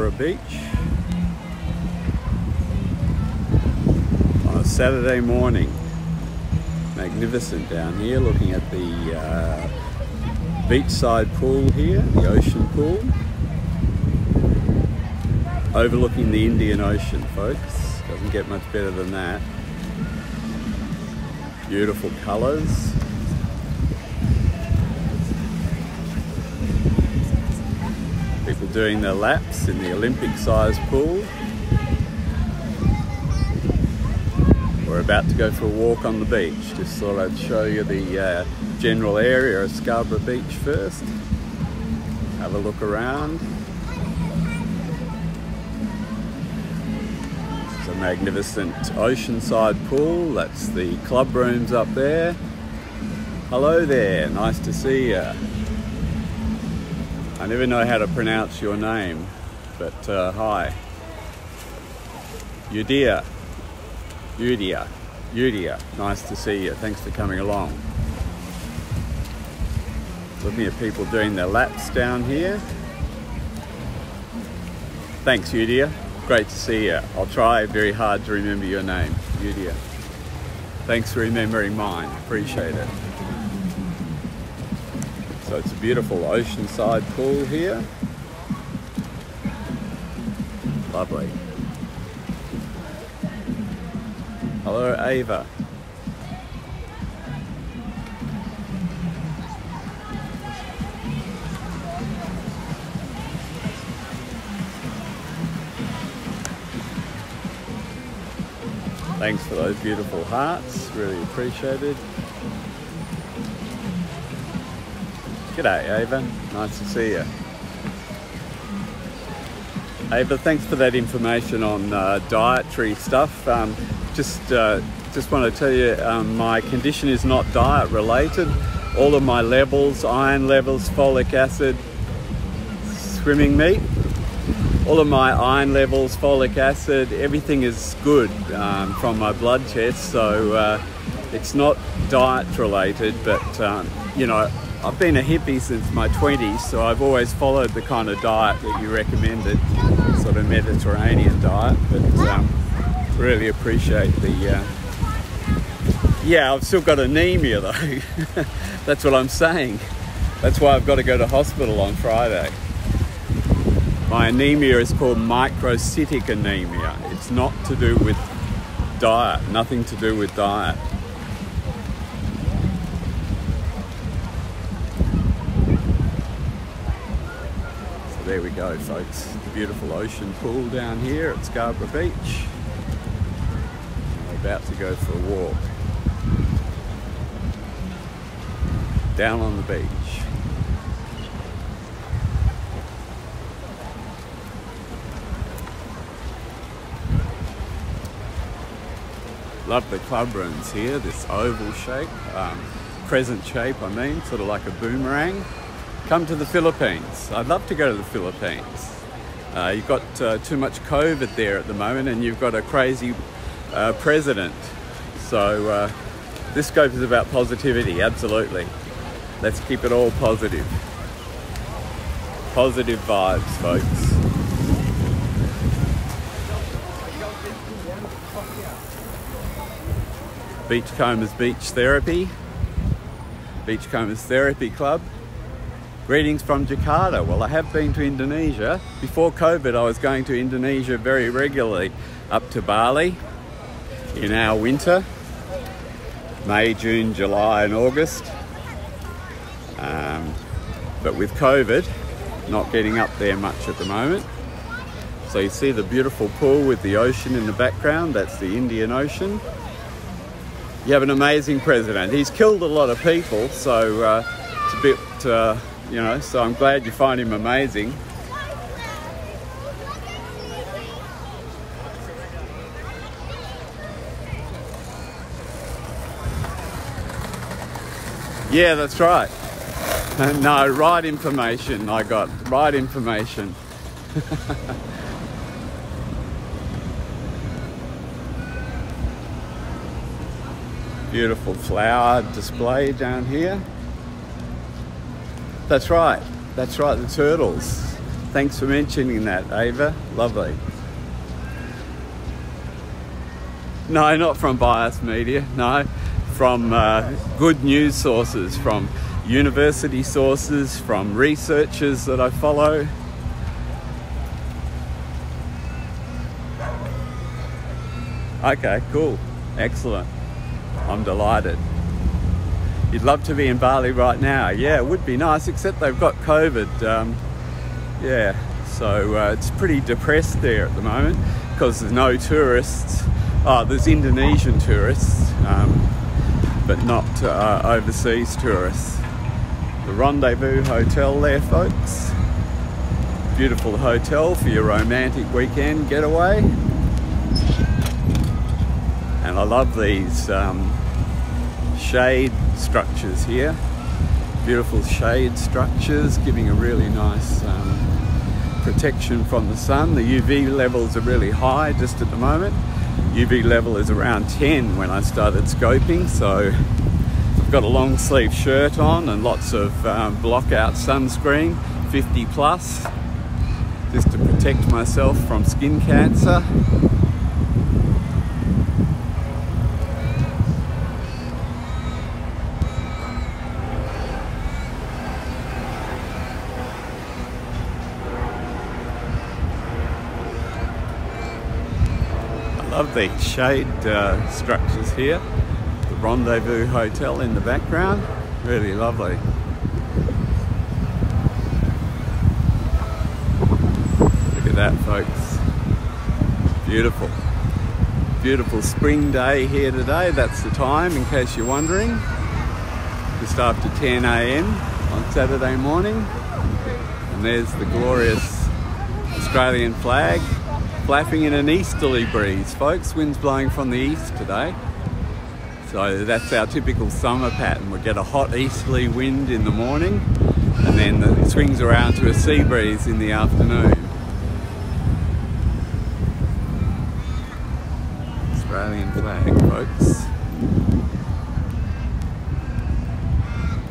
Scarborough Beach on a Saturday morning. Magnificent down here, looking at the beachside pool here, the ocean pool, overlooking the Indian Ocean, folks. Doesn't get much better than that. Beautiful colours. People doing their laps in the Olympic-sized pool. We're about to go for a walk on the beach. Just thought I'd show you the general area of Scarborough Beach first. Have a look around. It's a magnificent oceanside pool. That's the club rooms up there. Hello there, nice to see you. I never know how to pronounce your name, but hi. Yudia, nice to see you. Thanks for coming along. Looking at people doing their laps down here. Thanks, Yudia. Great to see you. I'll try very hard to remember your name, Yudia. Thanks for remembering mine. Appreciate it. So it's a beautiful oceanside pool here. Lovely. Hello, Ava. Thanks for those beautiful hearts, really appreciated. G'day, Ava. Nice to see you. Ava, thanks for that information on dietary stuff. Just want to tell you, my condition is not diet related. All of my levels, iron levels, folic acid, swimming meet, all of my iron levels, folic acid, everything is good from my blood test. So it's not diet related, but you know, I've been a hippie since my 20s, so I've always followed the kind of diet that you recommended, sort of Mediterranean diet, but really appreciate the, yeah, I've still got anemia though. That's what I'm saying. That's why I've got to go to hospital on Friday. My anemia is called microcytic anemia. It's not to do with diet, nothing to do with diet. There we go, folks. The beautiful ocean pool down here at Scarborough Beach. We're about to go for a walk down on the beach. Love the club rooms here, this oval shape, crescent shape I mean, sort of like a boomerang. Come to the Philippines. I'd love to go to the Philippines. You've got too much COVID there at the moment, and you've got a crazy president. So this scope is about positivity, absolutely. Let's keep it all positive. Positive vibes, folks. Beachcombers Beach Therapy. Beachcombers Therapy Club. Greetings from Jakarta. Well, I have been to Indonesia. Before COVID, I was going to Indonesia very regularly, up to Bali in our winter, May, June, July and August. But with COVID, not getting up there much at the moment. So you see the beautiful pool with the ocean in the background. That's the Indian Ocean. You have an amazing president. He's killed a lot of people, so it's a bit... you know, so I'm glad you find him amazing. Yeah, that's right. No, right information I got. Right information. Beautiful flower display down here. That's right, the turtles. Thanks for mentioning that, Ava. Lovely. No, not from biased media, no. From good news sources, from university sources, from researchers that I follow. Okay, cool. Excellent. I'm delighted. You'd love to be in Bali right now. Yeah, it would be nice, except they've got COVID. Yeah, so it's pretty depressed there at the moment because there's no tourists. Oh, there's Indonesian tourists, but not overseas tourists. The Rendezvous Hotel there, folks. Beautiful hotel for your romantic weekend getaway. And I love these shade structures here. Beautiful shade structures, giving a really nice protection from the sun. The UV levels are really high just at the moment. UV level is around 10 when I started scoping, so I've got a long sleeve shirt on and lots of blockout sunscreen, 50 plus, just to protect myself from skin cancer. Love these shade structures here. The Rendezvous Hotel in the background, really lovely. Look at that, folks. Beautiful. Beautiful spring day here today. That's the time, in case you're wondering. Just after 10 AM on Saturday morning. And there's the glorious Australian flag flapping in an easterly breeze, folks. Wind's blowing from the east today. So that's our typical summer pattern. We get a hot easterly wind in the morning and then it swings around to a sea breeze in the afternoon. Australian flag, folks.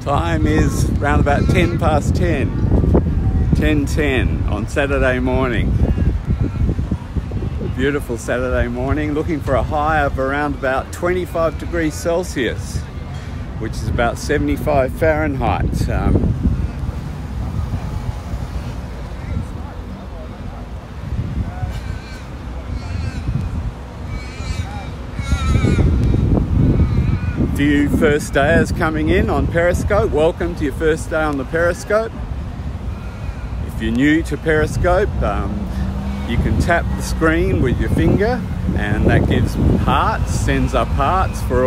Time is around about 10 past 10. 10:10 on Saturday morning. Beautiful Saturday morning, looking for a high of around about 25 degrees Celsius, which is about 75 Fahrenheit. Few first dayers coming in on Periscope. Welcome to your first day on the Periscope. If you're new to Periscope, you can tap the screen with your finger and that gives hearts, sends up hearts for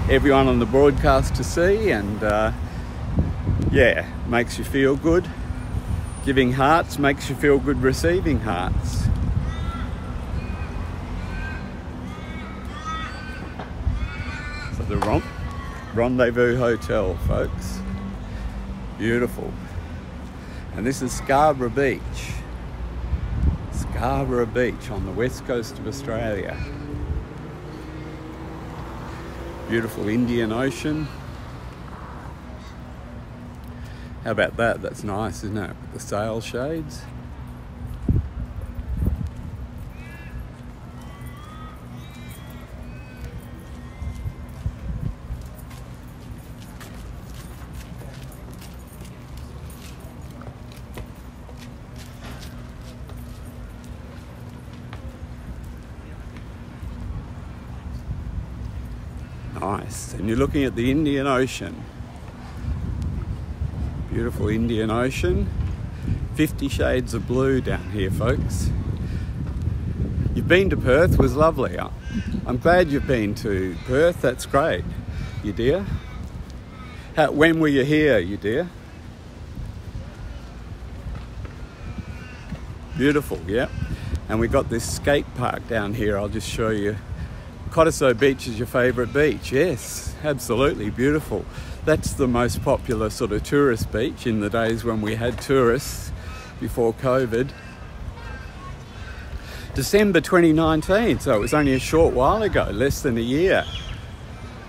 everyone on the broadcast to see, and yeah, makes you feel good. Giving hearts makes you feel good receiving hearts. So the Rendezvous Hotel, folks. Beautiful. And this is Scarborough Beach. Scarborough Beach on the west coast of Australia. Beautiful Indian Ocean. How about that? That's nice, isn't it? With the sail shades. Nice, and you're looking at the Indian Ocean. Beautiful Indian Ocean. 50 shades of blue down here, folks. You've been to Perth, was lovely. I'm glad you've been to Perth, that's great, you dear. When were you here, you dear? Beautiful, yeah. And we've got this skate park down here, I'll just show you. Cottesloe Beach is your favourite beach? Yes, absolutely beautiful. That's the most popular sort of tourist beach in the days when we had tourists before COVID. December 2019, so it was only a short while ago, less than a year.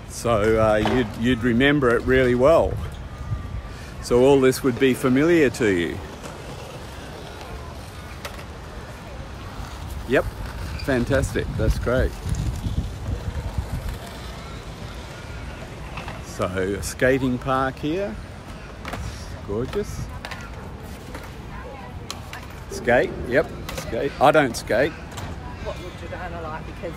So you'd remember it really well. So all this would be familiar to you. fantastic. That's great. So, a skating park here. It's gorgeous. Skate, yep, skate. I don't skate. What would Jordana like? Because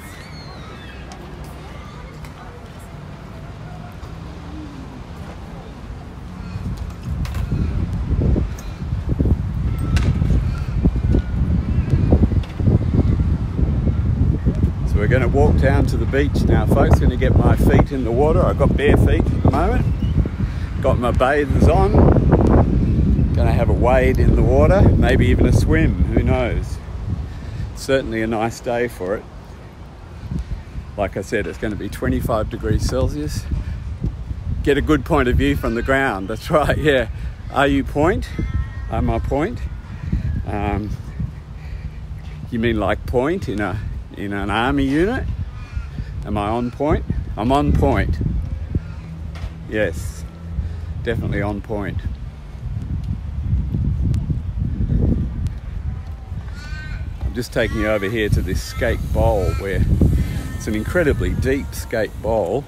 so we're going to walk down to the beach now, folks. Going to get my feet in the water. I've got bare feet at the moment. Got my bathers on. Going to have a wade in the water, maybe even a swim, who knows. Certainly a nice day for it. Like I said, it's going to be 25 degrees Celsius. Get a good point of view from the ground. That's right, yeah. Are you point? Am I point? You mean like point in an army unit? Am I on point? I'm on point. Yes, definitely on point. I'm just taking you over here to this skate bowl where it's an incredibly deep skate bowl,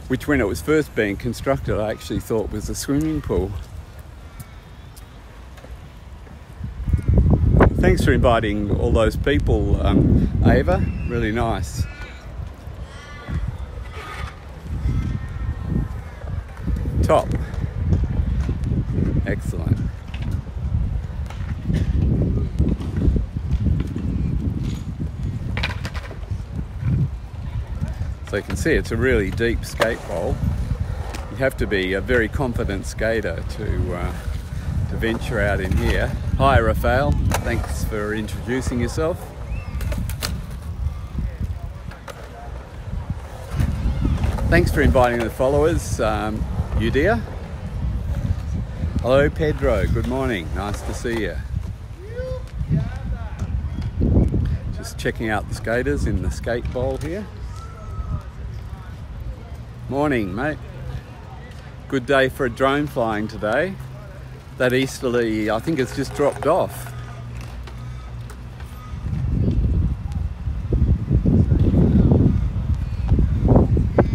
which when it was first being constructed I actually thought was a swimming pool. Thanks for inviting all those people, Ava. Really nice. Top. Excellent. So you can see it's a really deep skate bowl. You have to be a very confident skater to venture out in here. Hi Rafael, thanks for introducing yourself. Thanks for inviting the followers, Udea. Hello Pedro, good morning, nice to see you. Just checking out the skaters in the skate bowl here. Morning, mate. Good day for a drone flying today. That easterly, I think it's just dropped off.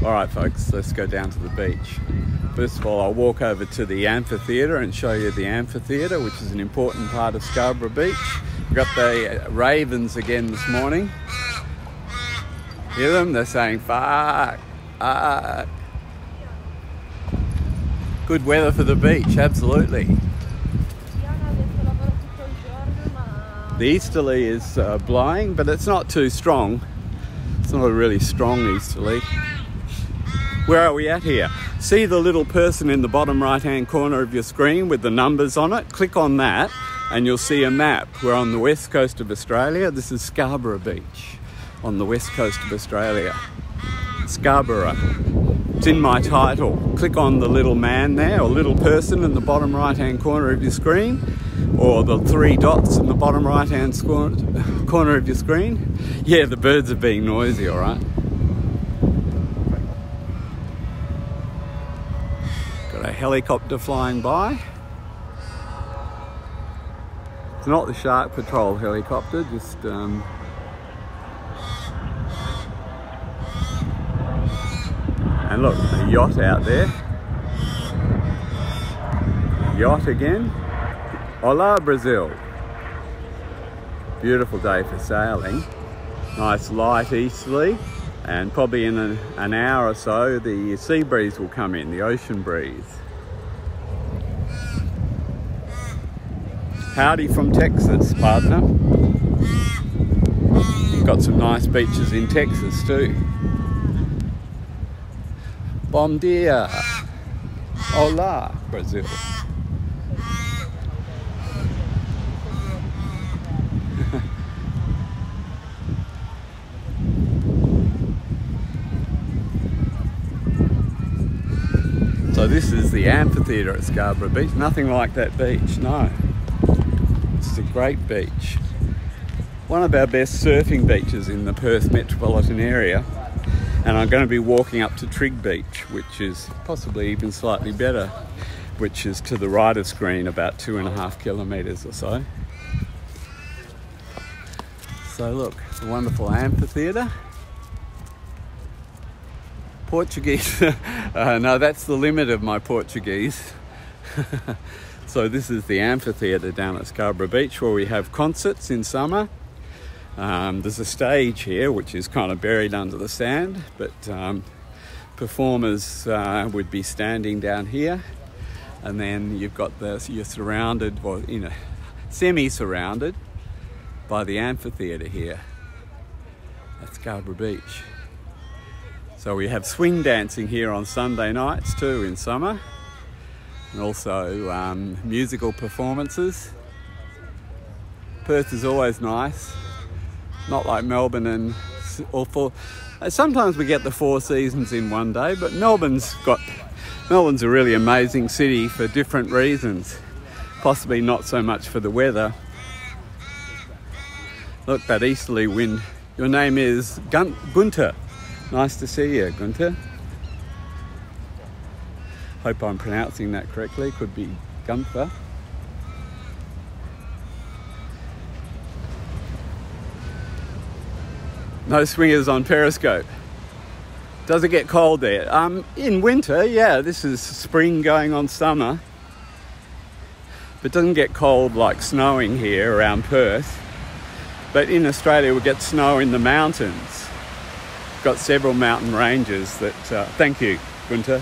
All right, folks, let's go down to the beach. First of all, I'll walk over to the amphitheatre and show you the amphitheatre, which is an important part of Scarborough Beach. We've got the ravens again this morning. Hear them? They're saying, "Fuck." Good weather for the beach, absolutely. The easterly is blowing, but it's not too strong. It's not a really strong easterly. Where are we at here? See the little person in the bottom right-hand corner of your screen with the numbers on it? Click on that and you'll see a map. We're on the west coast of Australia. This is Scarborough Beach on the west coast of Australia. Scarborough. It's in my title. Click on the little man there, or little person in the bottom right-hand corner of your screen, or the three dots in the bottom right-hand corner of your screen. Yeah, the birds are being noisy, all right. Got a helicopter flying by. It's not the Shark Patrol helicopter, just and look, a yacht out there. Yacht again. Hola, Brazil. Beautiful day for sailing. Nice light easterly, and probably in an hour or so the sea breeze will come in, the ocean breeze. Howdy from Texas, partner. Got some nice beaches in Texas too. Bom dia. Hola, Brazil. So this is the amphitheatre at Scarborough Beach. Nothing like that beach, no. It's a great beach. One of our best surfing beaches in the Perth metropolitan area. And I'm going to be walking up to Trig Beach, which is possibly even slightly better, which is to the right of screen, about 2.5 kilometres or so. So look, the wonderful amphitheatre. Portuguese. No, that's the limit of my Portuguese. So this is the amphitheatre down at Scarborough Beach where we have concerts in summer. There's a stage here which is kind of buried under the sand, but performers would be standing down here, and then you've got you're surrounded, or semi-surrounded by the amphitheatre here at Scarborough Beach. So we have swing dancing here on Sunday nights too in summer, and also musical performances. Perth is always nice, not like Melbourne and sometimes we get the 4 seasons in one day, but Melbourne's a really amazing city for different reasons, possibly not so much for the weather. Look, that easterly wind. Your name is Gunther. Nice to see you, Gunther. Hope I'm pronouncing that correctly. Could be Gunther. No swingers on Periscope. Does it get cold there? In winter, yeah, this is spring going on summer. But it doesn't get cold like snowing here around Perth. But in Australia, we get snow in the mountains. Got several mountain ranges that, thank you, Gunther.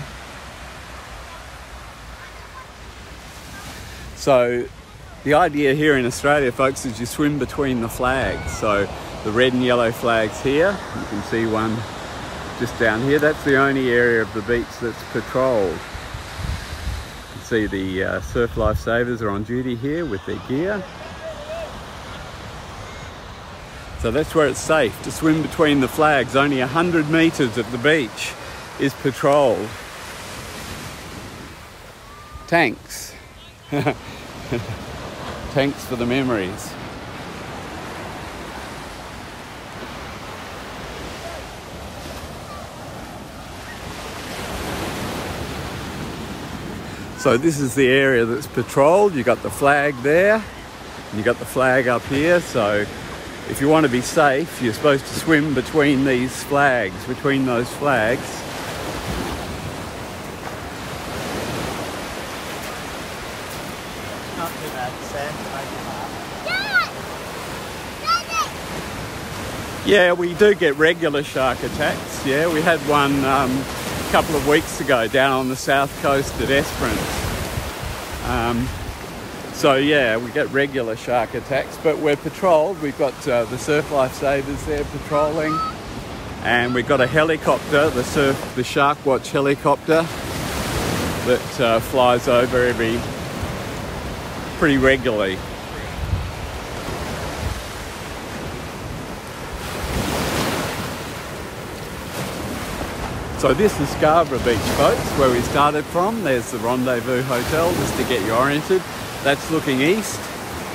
So the idea here in Australia, folks, is you swim between the flags. So the red and yellow flags here, you can see one just down here. That's the only area of the beach that's patrolled. You can see the surf lifesavers are on duty here with their gear. So that's where it's safe to swim between the flags. Only 100 metres of the beach is patrolled. Tanks. Tanks for the memories. So this is the area that's patrolled. You got the flag there, and you got the flag up here. So if you want to be safe, you're supposed to swim between these flags, between those flags. Not too bad, sand, Yeah, we do get regular shark attacks. Yeah, we had one a couple of weeks ago down on the south coast at Esperance. So yeah, we get regular shark attacks, but we're patrolled. We've got the surf lifesavers there patrolling, and we've got a helicopter, the Shark Watch helicopter, that flies over pretty regularly. So this is Scarborough Beach, folks, where we started from. There's the Rendezvous Hotel, just to get you oriented. That's looking east.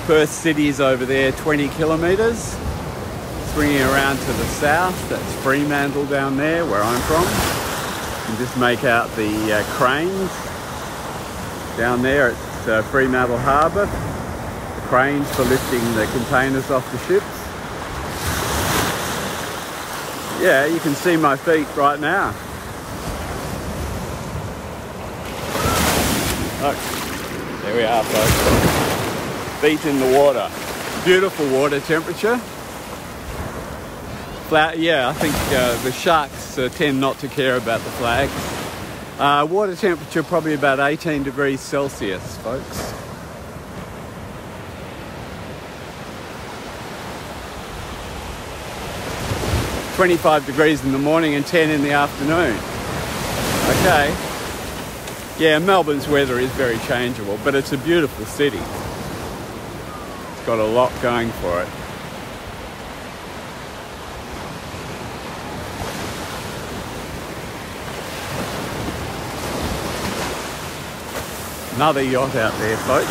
Perth City is over there, 20 kilometres. Swinging around to the south, that's Fremantle down there, where I'm from. You can just make out the cranes down there at Fremantle Harbour. The cranes for lifting the containers off the ships. Yeah, you can see my feet right now. Look, there we are, folks. Feet in the water. Beautiful water temperature. Yeah, I think the sharks tend not to care about the flags. Water temperature probably about 18 degrees Celsius, folks. "25 degrees in the morning and 10 in the afternoon." Okay. Yeah, Melbourne's weather is very changeable, but it's a beautiful city. It's got a lot going for it. Another yacht out there, folks.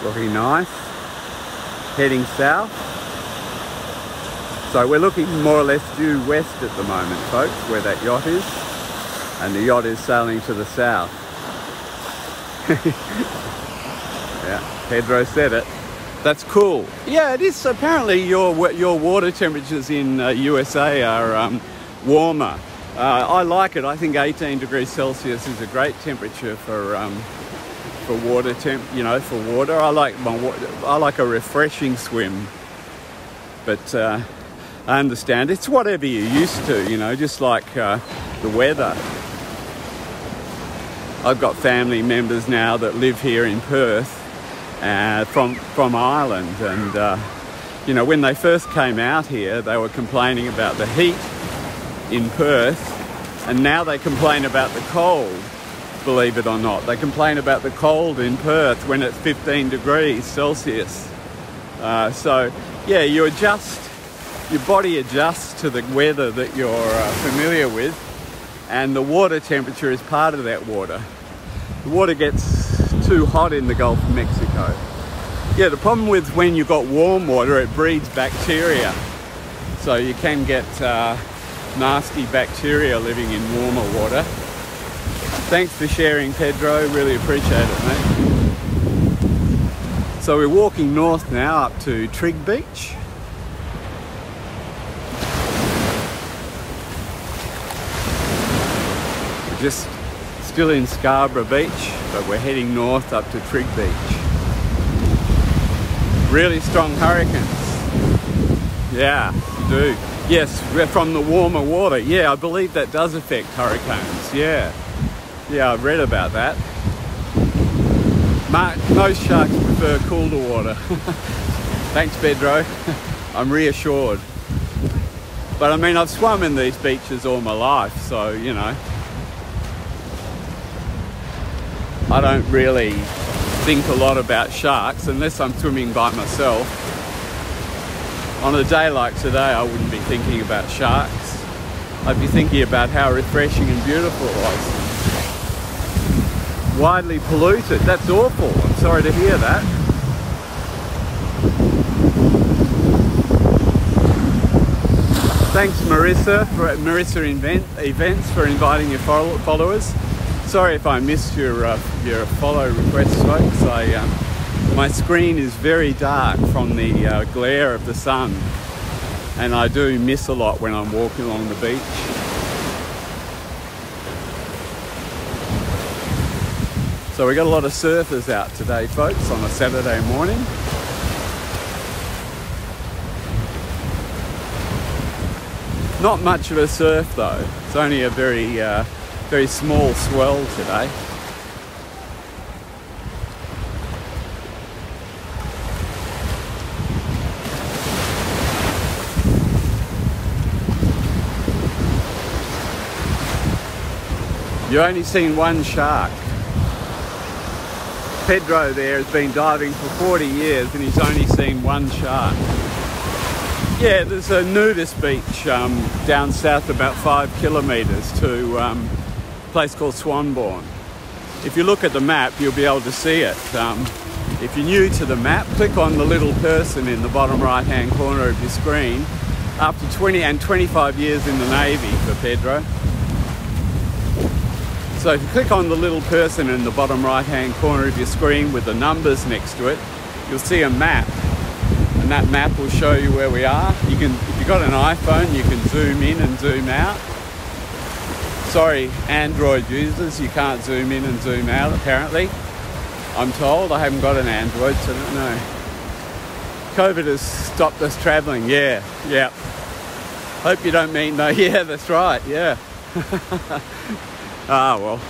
Looking nice. Heading south. So we're looking more or less due west at the moment, folks, where that yacht is. And the yacht is sailing to the south. Yeah, Pedro said it. That's cool. Yeah, it is. Apparently your water temperatures in USA are warmer. I like it. I think 18 degrees Celsius is a great temperature for water for water. I like a refreshing swim. But I understand it's whatever you're used to, just like the weather. I've got family members now that live here in Perth from Ireland, and when they first came out here they were complaining about the heat in Perth, and now they complain about the cold, believe it or not. They complain about the cold in Perth when it's 15 degrees Celsius. So yeah, your body adjusts to the weather that you're familiar with, and the water temperature is part of that water. The water gets too hot in the Gulf of Mexico. Yeah, the problem with when you've got warm water, it breeds bacteria. So you can get nasty bacteria living in warmer water. Thanks for sharing, Pedro. Really appreciate it, mate. So we're walking north now up to Trig Beach. We're just still in Scarborough Beach, but we're heading north up to Trig Beach. Really strong hurricanes. Yeah, you do. Yes, we're from the warmer water. Yeah, I believe that does affect hurricanes. Yeah, I've read about that. Most sharks prefer cooler water. Thanks, Pedro. I'm reassured. But I mean, I've swum in these beaches all my life, so, I don't really think a lot about sharks unless I'm swimming by myself. On a day like today, I wouldn't be thinking about sharks. I'd be thinking about how refreshing and beautiful it was. Widely polluted. That's awful. I'm sorry to hear that. Thanks, Marissa Events for inviting your followers. Sorry if I missed your follow requests, folks. My screen is very dark from the glare of the sun, and I do miss a lot when I'm walking along the beach. So we got a lot of surfers out today, folks, on a Saturday morning. Not much of a surf though. It's only a very small swell today. You've only seen one shark. Pedro there has been diving for 40 years and he's only seen one shark. Yeah, there's a nudist beach down south about 5 kilometres to a place called Swanbourne. If you look at the map, you'll be able to see it. If you're new to the map, click on the little person in the bottom right-hand corner of your screen. After 25 years in the Navy for Pedro. So if you click on the little person in the bottom right-hand corner of your screen with the numbers next to it, you'll see a map. And that map will show you where we are. You can, if you've got an iPhone, you can zoom in and zoom out. Sorry, Android users, you can't zoom in and zoom out, apparently. I'm told. I haven't got an Android, so I don't know. COVID has stopped us travelling. Yeah. Hope you don't mean no. Yeah, that's right. Yeah. Ah, well.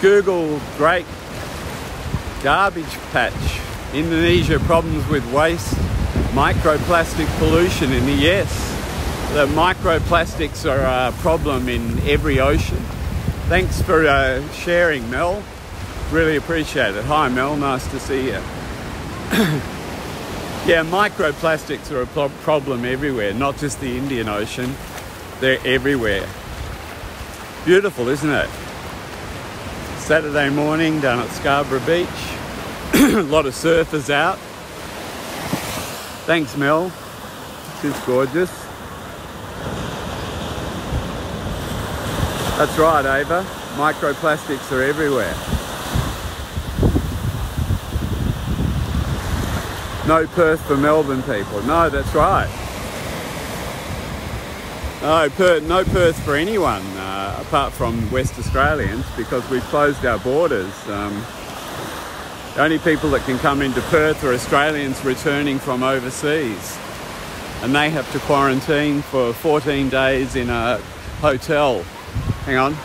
Google Great Garbage Patch. Indonesia problems with waste, microplastic pollution in the yes. The microplastics are a problem in every ocean. Thanks for sharing, Mel. Really appreciate it. Hi, Mel. Nice to see you. Yeah, microplastics are a problem everywhere, not just the Indian Ocean. They're everywhere. Beautiful, isn't it? Saturday morning down at Scarborough Beach. A lot of surfers out. Thanks, Mel. This is gorgeous. That's right, Ava. Microplastics are everywhere. No Perth for Melbourne people. No, that's right. No Perth for anyone apart from West Australians, because we've closed our borders. The only people that can come into Perth are Australians returning from overseas, and they have to quarantine for 14 days in a hotel. Hang on.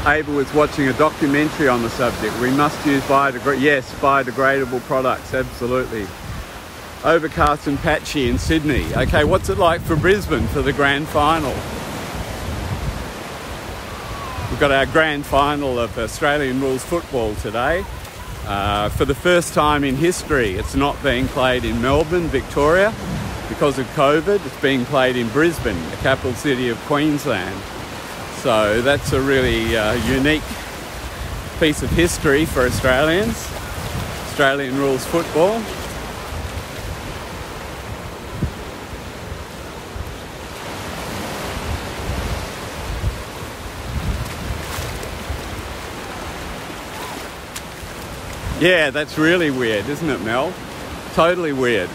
Ava was watching a documentary on the subject. We must use biodegradable products, absolutely. Overcast and patchy in Sydney. Okay, what's it like for Brisbane for the grand final? We've got our grand final of Australian rules football today. For the first time in history, it's not being played in Melbourne, Victoria, because of COVID. It's being played in Brisbane, the capital city of Queensland. So that's a really unique piece of history for Australians. Australian rules football. Yeah, that's really weird, isn't it, Mel? Totally weird.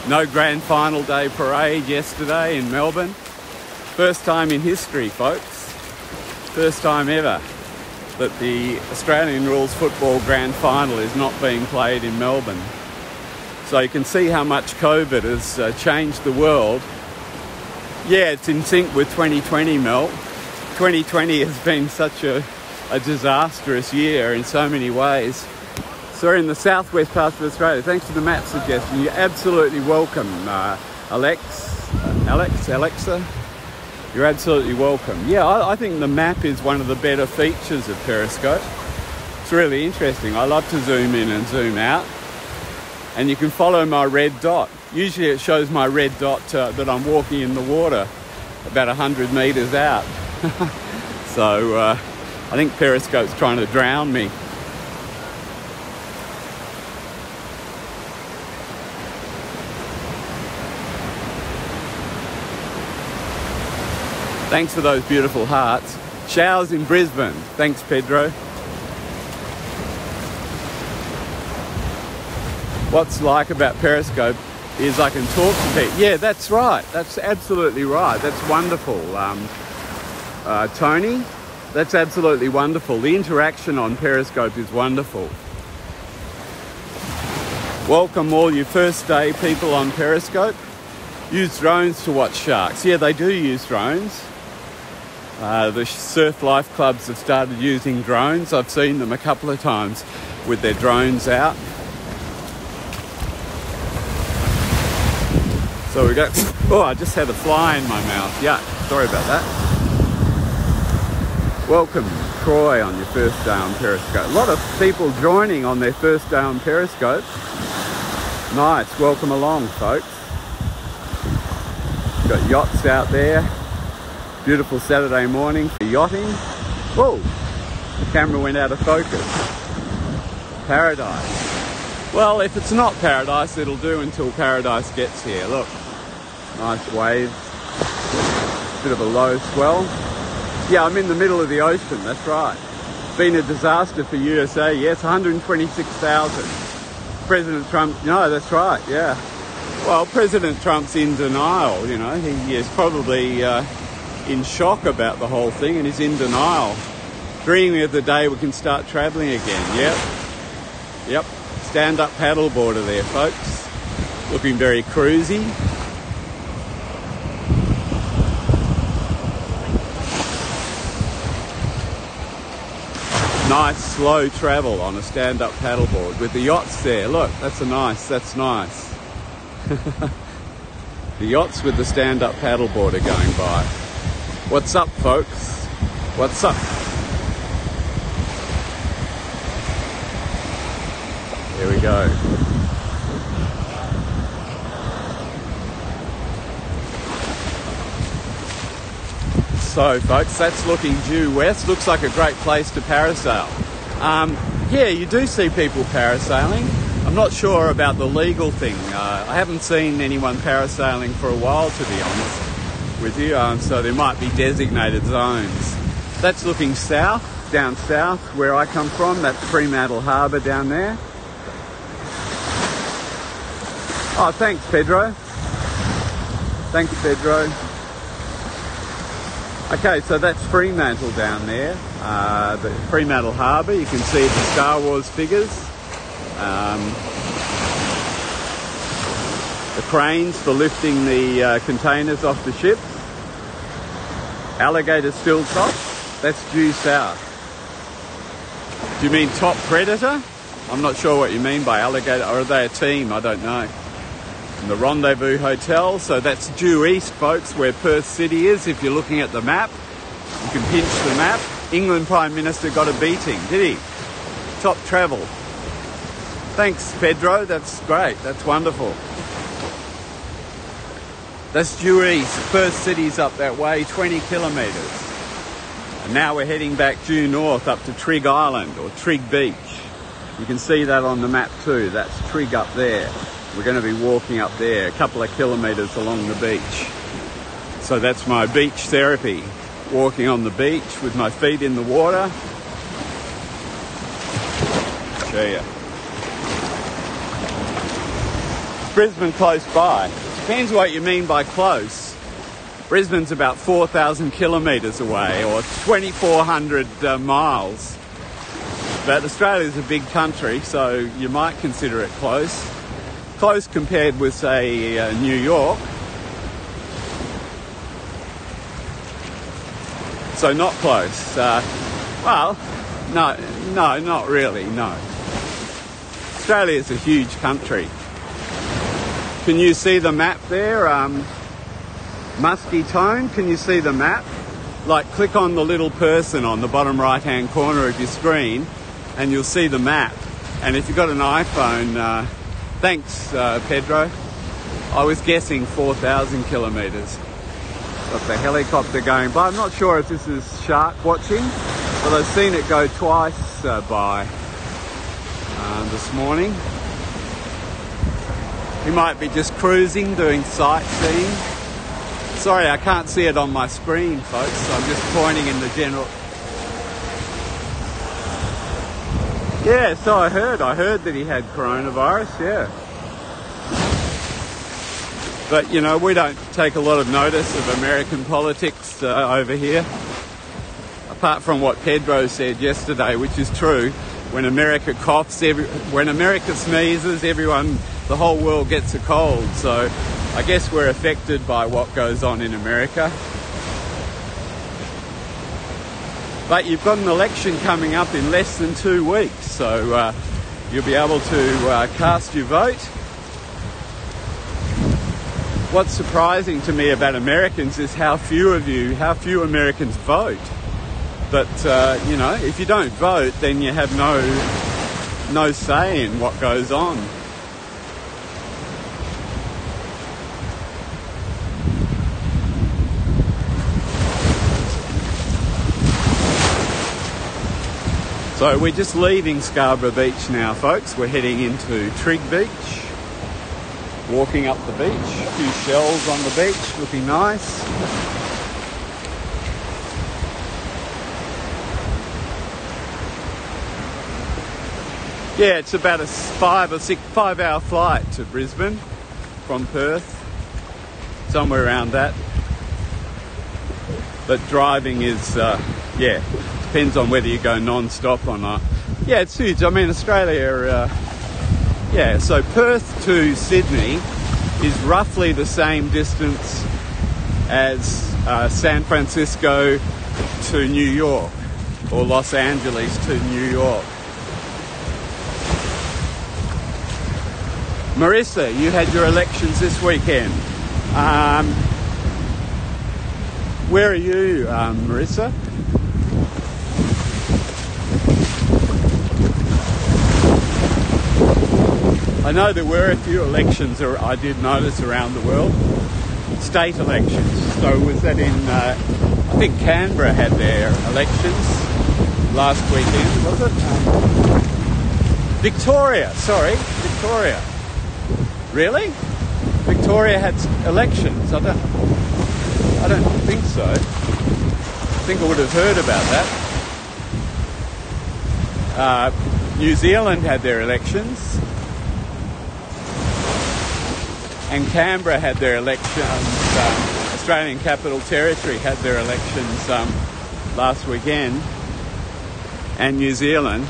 No grand final day parade yesterday in Melbourne. First time in history, folks. First time ever that the Australian rules football grand final is not being played in Melbourne. So you can see how much COVID has changed the world. Yeah, it's in sync with 2020, Mel. 2020 has been such a disastrous year in so many ways. So we're in the southwest part of Australia. Thanks for the map suggestion. You're absolutely welcome, Alexa. You're absolutely welcome. Yeah, I think the map is one of the better features of Periscope. It's really interesting. I love to zoom in and zoom out. And you can follow my red dot. Usually it shows my red dot that I'm walking in the water about 100 metres out. So I think Periscope's trying to drown me. Thanks for those beautiful hearts. Showers in Brisbane. Thanks, Pedro. What's like about Periscope is I can talk to people. Yeah, that's right. That's absolutely right. That's wonderful. Tony, that's absolutely wonderful. The interaction on Periscope is wonderful. Welcome all you first day people on Periscope. Use drones to watch sharks. Yeah, they do use drones. The surf life clubs have started using drones. I've seen them a couple of times with their drones out. So we go. Oh, I just had a fly in my mouth. Yeah, sorry about that. Welcome, Troy, on your first day on Periscope. A lot of people joining on their first day on Periscope. Nice, welcome along, folks. Got yachts out there. Beautiful Saturday morning for yachting. Whoa, the camera went out of focus. Paradise. Well, if it's not paradise, it'll do until paradise gets here. Look, nice waves. Bit of a low swell. Yeah, I'm in the middle of the ocean, that's right. It's been a disaster for USA. Yes, 126,000. President Trump, no, that's right, yeah. Well, President Trump's in denial, you know. He is probably in shock about the whole thing, and he's in denial. Dreaming of the day we can start travelling again. Yep. Stand-up paddleboarder there, folks. Looking very cruisy. Nice slow travel on a stand-up paddleboard with the yachts there. Look, that's nice. The yachts with the stand-up paddleboard are going by. What's up, folks? What's up? Here we go. So, folks, that's looking due west. Looks like a great place to parasail. Yeah, you do see people parasailing. I'm not sure about the legal thing. I haven't seen anyone parasailing for a while, to be honest with you, so there might be designated zones. That's looking south, down south where I come from. That's Fremantle Harbour down there. Oh, thanks, Pedro. Thanks, Pedro. Okay, so that's Fremantle down there, the Fremantle Harbour. You can see the Star Wars figures. The cranes for lifting the containers off the ship. Alligator still top. That's due south. Do you mean top predator? I'm not sure what you mean by alligator. Or are they a team? I don't know. And the Rendezvous Hotel. So that's due east, folks, where Perth City is. If you're looking at the map, you can pinch the map. England Prime Minister got a beating, did he? Top travel. Thanks, Pedro. That's great. That's wonderful. That's due east. Perth City's up that way, 20 kilometres. And now we're heading back due north up to Trigg Island or Trigg Beach. You can see that on the map too. That's Trigg up there. We're going to be walking up there a couple of kilometres along the beach. So that's my beach therapy. Walking on the beach with my feet in the water. Show you. Brisbane close by. Depends what you mean by close. Brisbane's about 4,000 kilometres away, or 2,400 miles. But Australia's a big country, so you might consider it close. Close compared with, say, New York. So not close. Well, no, not really, no. Australia's a huge country. Can you see the map there? Musky tone, can you see the map? Like, click on the little person on the bottom right-hand corner of your screen and you'll see the map. And if you've got an iPhone, thanks, Pedro. I was guessing 4,000 kilometres. Got the helicopter going by. I'm not sure if this is shark watching, but I've seen it go twice by this morning. He might be just cruising, doing sightseeing. Sorry, I can't see it on my screen, folks, so I'm just pointing in the general... Yeah, so I heard that he had coronavirus, yeah. But, you know, we don't take a lot of notice of American politics over here. Apart from what Pedro said yesterday, which is true. When America coughs, when America sneezes, the whole world gets a cold. So I guess we're affected by what goes on in America. But you've got an election coming up in less than 2 weeks, so you'll be able to cast your vote. What's surprising to me about Americans is how few Americans vote. But, you know, if you don't vote, then you have no say in what goes on. So we're just leaving Scarborough Beach now, folks. We're heading into Trigg Beach. Walking up the beach. A few shells on the beach, looking nice. Yeah, it's about a 5 hour flight to Brisbane from Perth. Somewhere around that. But driving is, yeah, depends on whether you go non-stop or not. Yeah, it's huge. I mean, Australia, yeah, so Perth to Sydney is roughly the same distance as San Francisco to New York, or Los Angeles to New York. Marissa, you had your elections this weekend. Where are you, Marissa? I know there were a few elections I did notice around the world. State elections. So was that in, I think Canberra had their elections last weekend, was it? Victoria. Really? Victoria had elections? I don't think so. I think I would have heard about that. New Zealand had their elections. and Canberra had their elections. Australian Capital Territory had their elections last weekend, and New Zealand.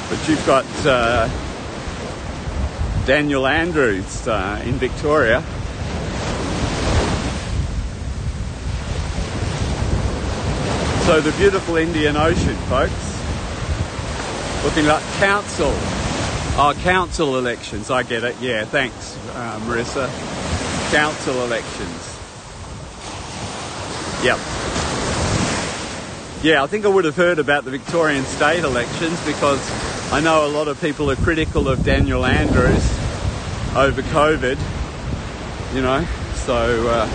But you've got Daniel Andrews in Victoria. So the beautiful Indian Ocean, folks. Looking like council. Oh, council elections. I get it. Yeah, thanks, Marissa. Council elections. Yep. Yeah, I think I would have heard about the Victorian state elections because I know a lot of people are critical of Daniel Andrews over COVID, you know, so I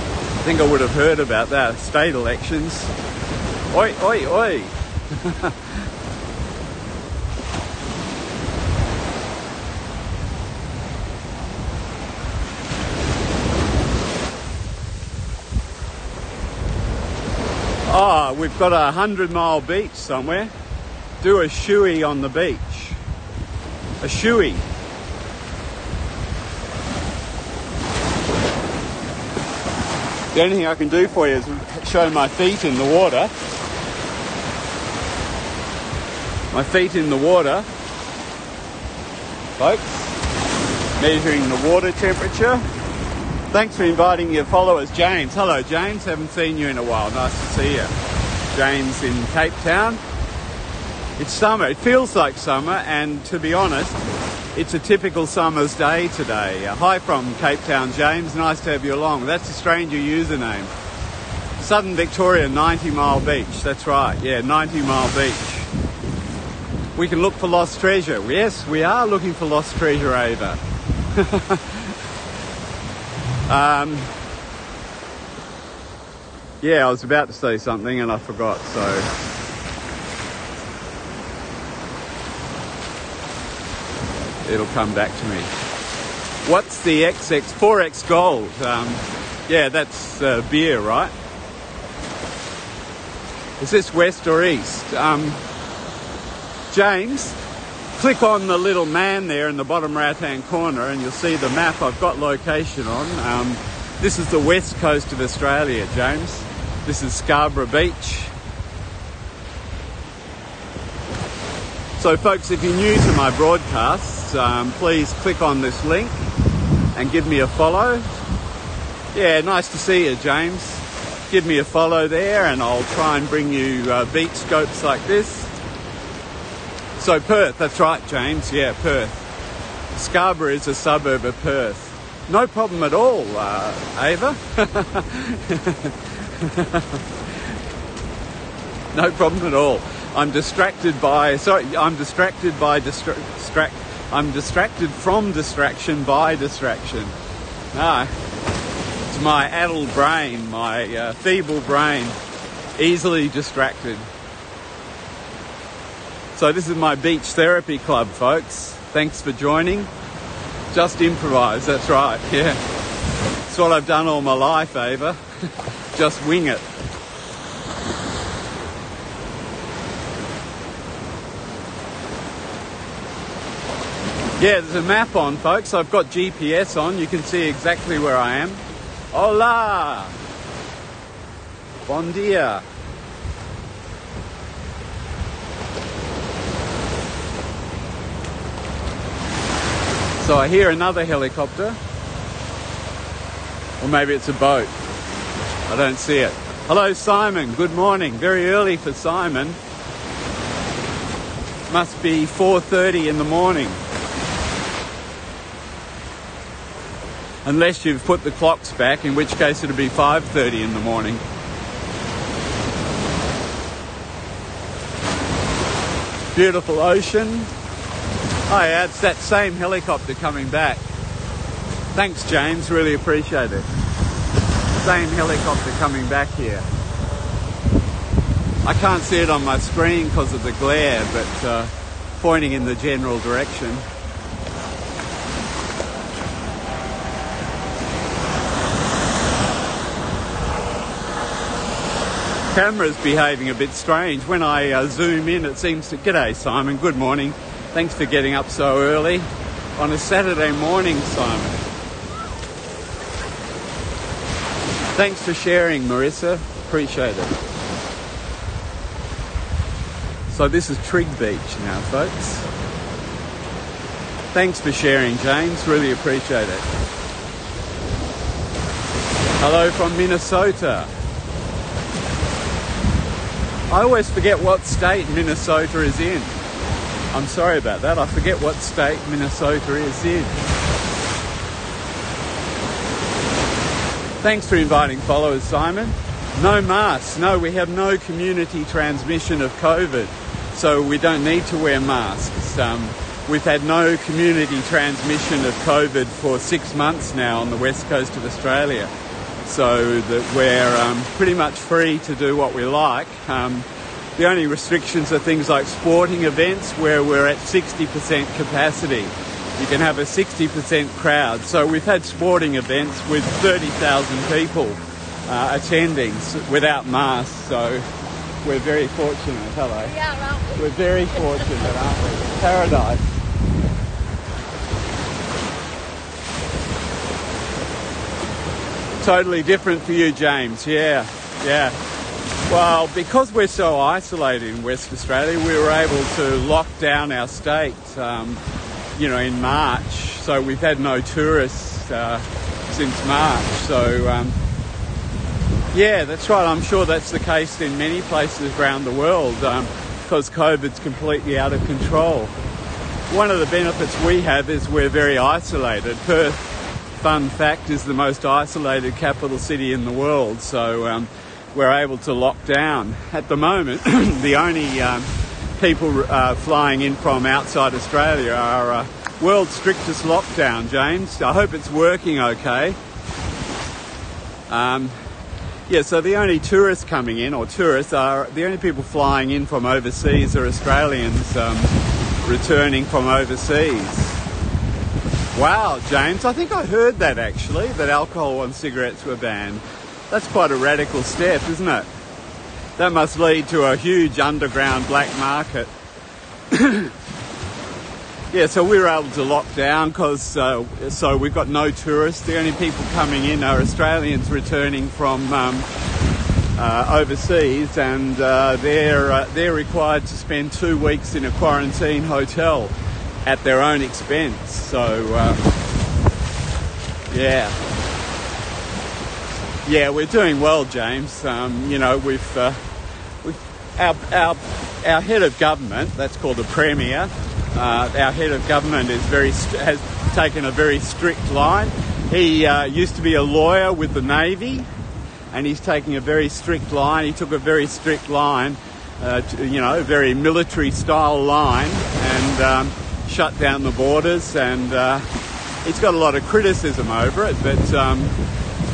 think I would have heard about that. State elections. Oi, oi, oi. Oh, we've got a 100-mile beach somewhere. Do a shoey on the beach. A shoey. The only thing I can do for you is show my feet in the water. My feet in the water. Folks, measuring the water temperature. Thanks for inviting your followers. James. Hello, James. Haven't seen you in a while. Nice to see you. James in Cape Town. It's summer. It feels like summer, and to be honest, it's a typical summer's day today. Hi from Cape Town, James. Nice to have you along. That's a stranger username. Southern Victoria, 90-mile beach. That's right. Yeah, 90-mile beach. We can look for lost treasure. Yes, we are looking for lost treasure, Ava. Yeah, I was about to say something and I forgot, so... it'll come back to me. What's the XX? 4X Gold. Yeah, that's beer, right? Is this west or east? James, click on the little man there in the bottom right-hand corner and you'll see the map I've got location on. This is the west coast of Australia, James. This is Scarborough Beach. So folks, if you're new to my broadcasts, please click on this link and give me a follow. Yeah, nice to see you, James. Give me a follow there and I'll try and bring you beach scopes like this. So Perth, that's right, James. Yeah, Perth. Scarborough is a suburb of Perth. No problem at all, Ava. No problem at all. I'm distracted from distraction by distraction. It's my addled brain, my feeble brain, easily distracted. So this is my beach therapy club, folks. Thanks for joining. Just improvise, that's right, yeah. It's what I've done all my life, Ava. Just wing it. Yeah, there's a map on, folks. I've got GPS on. You can see exactly where I am. Hola! Bon dia. So I hear another helicopter. Or maybe it's a boat. I don't see it. Hello, Simon. Good morning. Very early for Simon. Must be 4:30 in the morning. Unless you've put the clocks back, in which case it'll be 5:30 in the morning. Beautiful ocean. Oh yeah, it's that same helicopter coming back. Thanks, James. Really appreciate it. Same helicopter coming back here. I can't see it on my screen because of the glare, but pointing in the general direction. camera's behaving a bit strange. When I zoom in, it seems to... G'day, Simon. Good morning. Thanks for getting up so early on a Saturday morning, Simon. Thanks for sharing, Marissa. Appreciate it. So this is Trig Beach now, folks. Thanks for sharing, James. Really appreciate it. Hello from Minnesota. I always forget what state Minnesota is in. I'm sorry about that. I forget what state Minnesota is in. Thanks for inviting followers, Simon. No masks. No, we have no community transmission of COVID, so we don't need to wear masks. We've had no community transmission of COVID for 6 months now on the west coast of Australia, so that we're pretty much free to do what we like. The only restrictions are things like sporting events where we're at 60% capacity. You can have a 60% crowd. So we've had sporting events with 30,000 people attending without masks, so we're very fortunate. Hello. Yeah, aren't we? We're very fortunate, aren't we? Paradise. Totally different for you, James. Yeah. Well, because we're so isolated in West Australia, we were able to lock down our state, in March. So we've had no tourists since March. So, that's right. I'm sure that's the case in many places around the world because COVID's completely out of control. One of the benefits we have is we're very isolated. Perth, fun fact, is the most isolated capital city in the world. So we're able to lock down. At the moment, the only people flying in from outside Australia are world's strictest lockdown, James. I hope it's working okay. So the only tourists coming in, or tourists, are the only people flying in from overseas are Australians returning from overseas. Wow, James, I think I heard that actually, that alcohol and cigarettes were banned. That's quite a radical step, isn't it? That must lead to a huge underground black market. So we were able to lock down because so we've got no tourists. The only people coming in are Australians returning from overseas, and they're required to spend 2 weeks in a quarantine hotel at their own expense. So we're doing well, James. We've our head of government, that's called the Premier. Our head of government has taken a very strict line. He used to be a lawyer with the Navy, and he's taking a very strict line. He took a very strict line, a very military-style line, and shut down the borders. And he's got a lot of criticism over it, but it's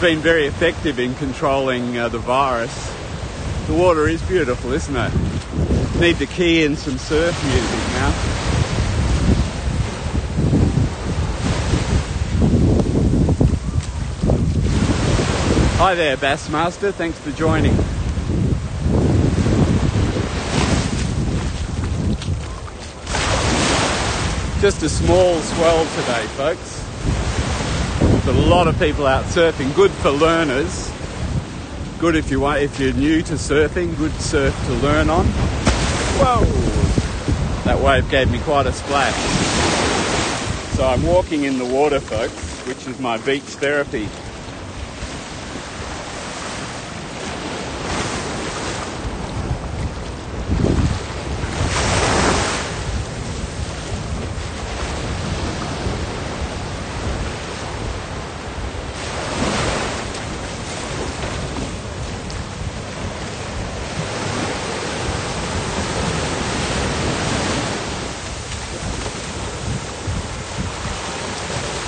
been very effective in controlling the virus. The water is beautiful, isn't it? Need to key in some surf music now. Hi there, Bassmaster. Thanks for joining. Just a small swell today, folks. But a lot of people out surfing. Good for learners. Good if you're new to surfing. Good surf to learn on. Whoa! That wave gave me quite a splash. So I'm walking in the water, folks, which is my beach therapy.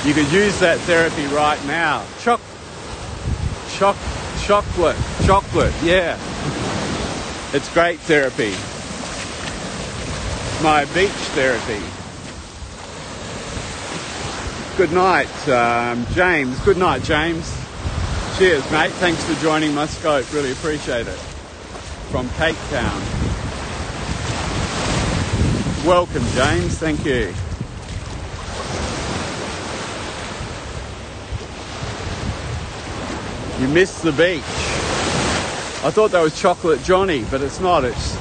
You could use that therapy right now. Chocolate, yeah. It's great therapy. My beach therapy. Good night, James. Good night, James. Cheers, mate. Thanks for joining my scope. Really appreciate it. from Cape Town. Welcome, James. Thank you. You missed the beach. I thought that was Chocolate Johnny, but it's not. It's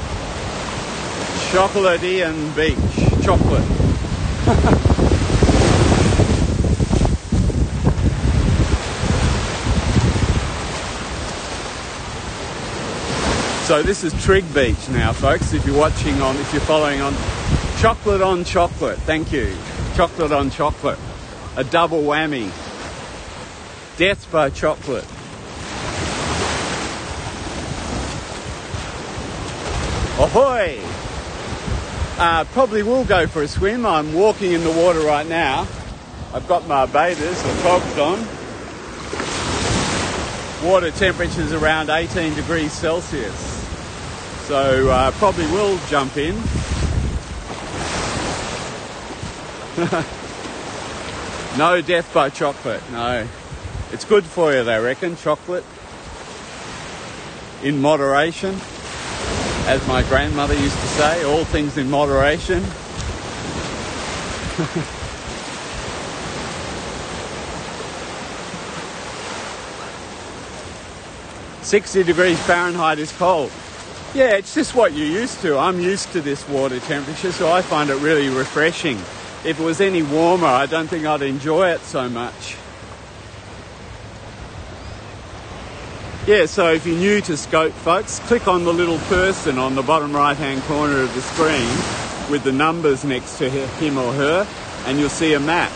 Chocolate-Ian Beach. Chocolate. So this is Trig Beach now, folks. If you're following on Chocolate. Thank you. Chocolate on chocolate. A double whammy. Death by chocolate. Ahoy! Probably will go for a swim. I'm walking in the water right now. I've got my bathers, the togs on. Water temperature's around 18 degrees Celsius. So probably will jump in. No death by chocolate, no. It's good for you, they reckon, chocolate. In moderation. As my grandmother used to say, all things in moderation. 60 degrees Fahrenheit is cold. Yeah, it's just what you're used to. I'm used to this water temperature, so I find it really refreshing. If it was any warmer, I don't think I'd enjoy it so much. Yeah, so if you're new to Scope, folks, click on the little person on the bottom right-hand corner of the screen with the numbers next to him or her, and you'll see a map.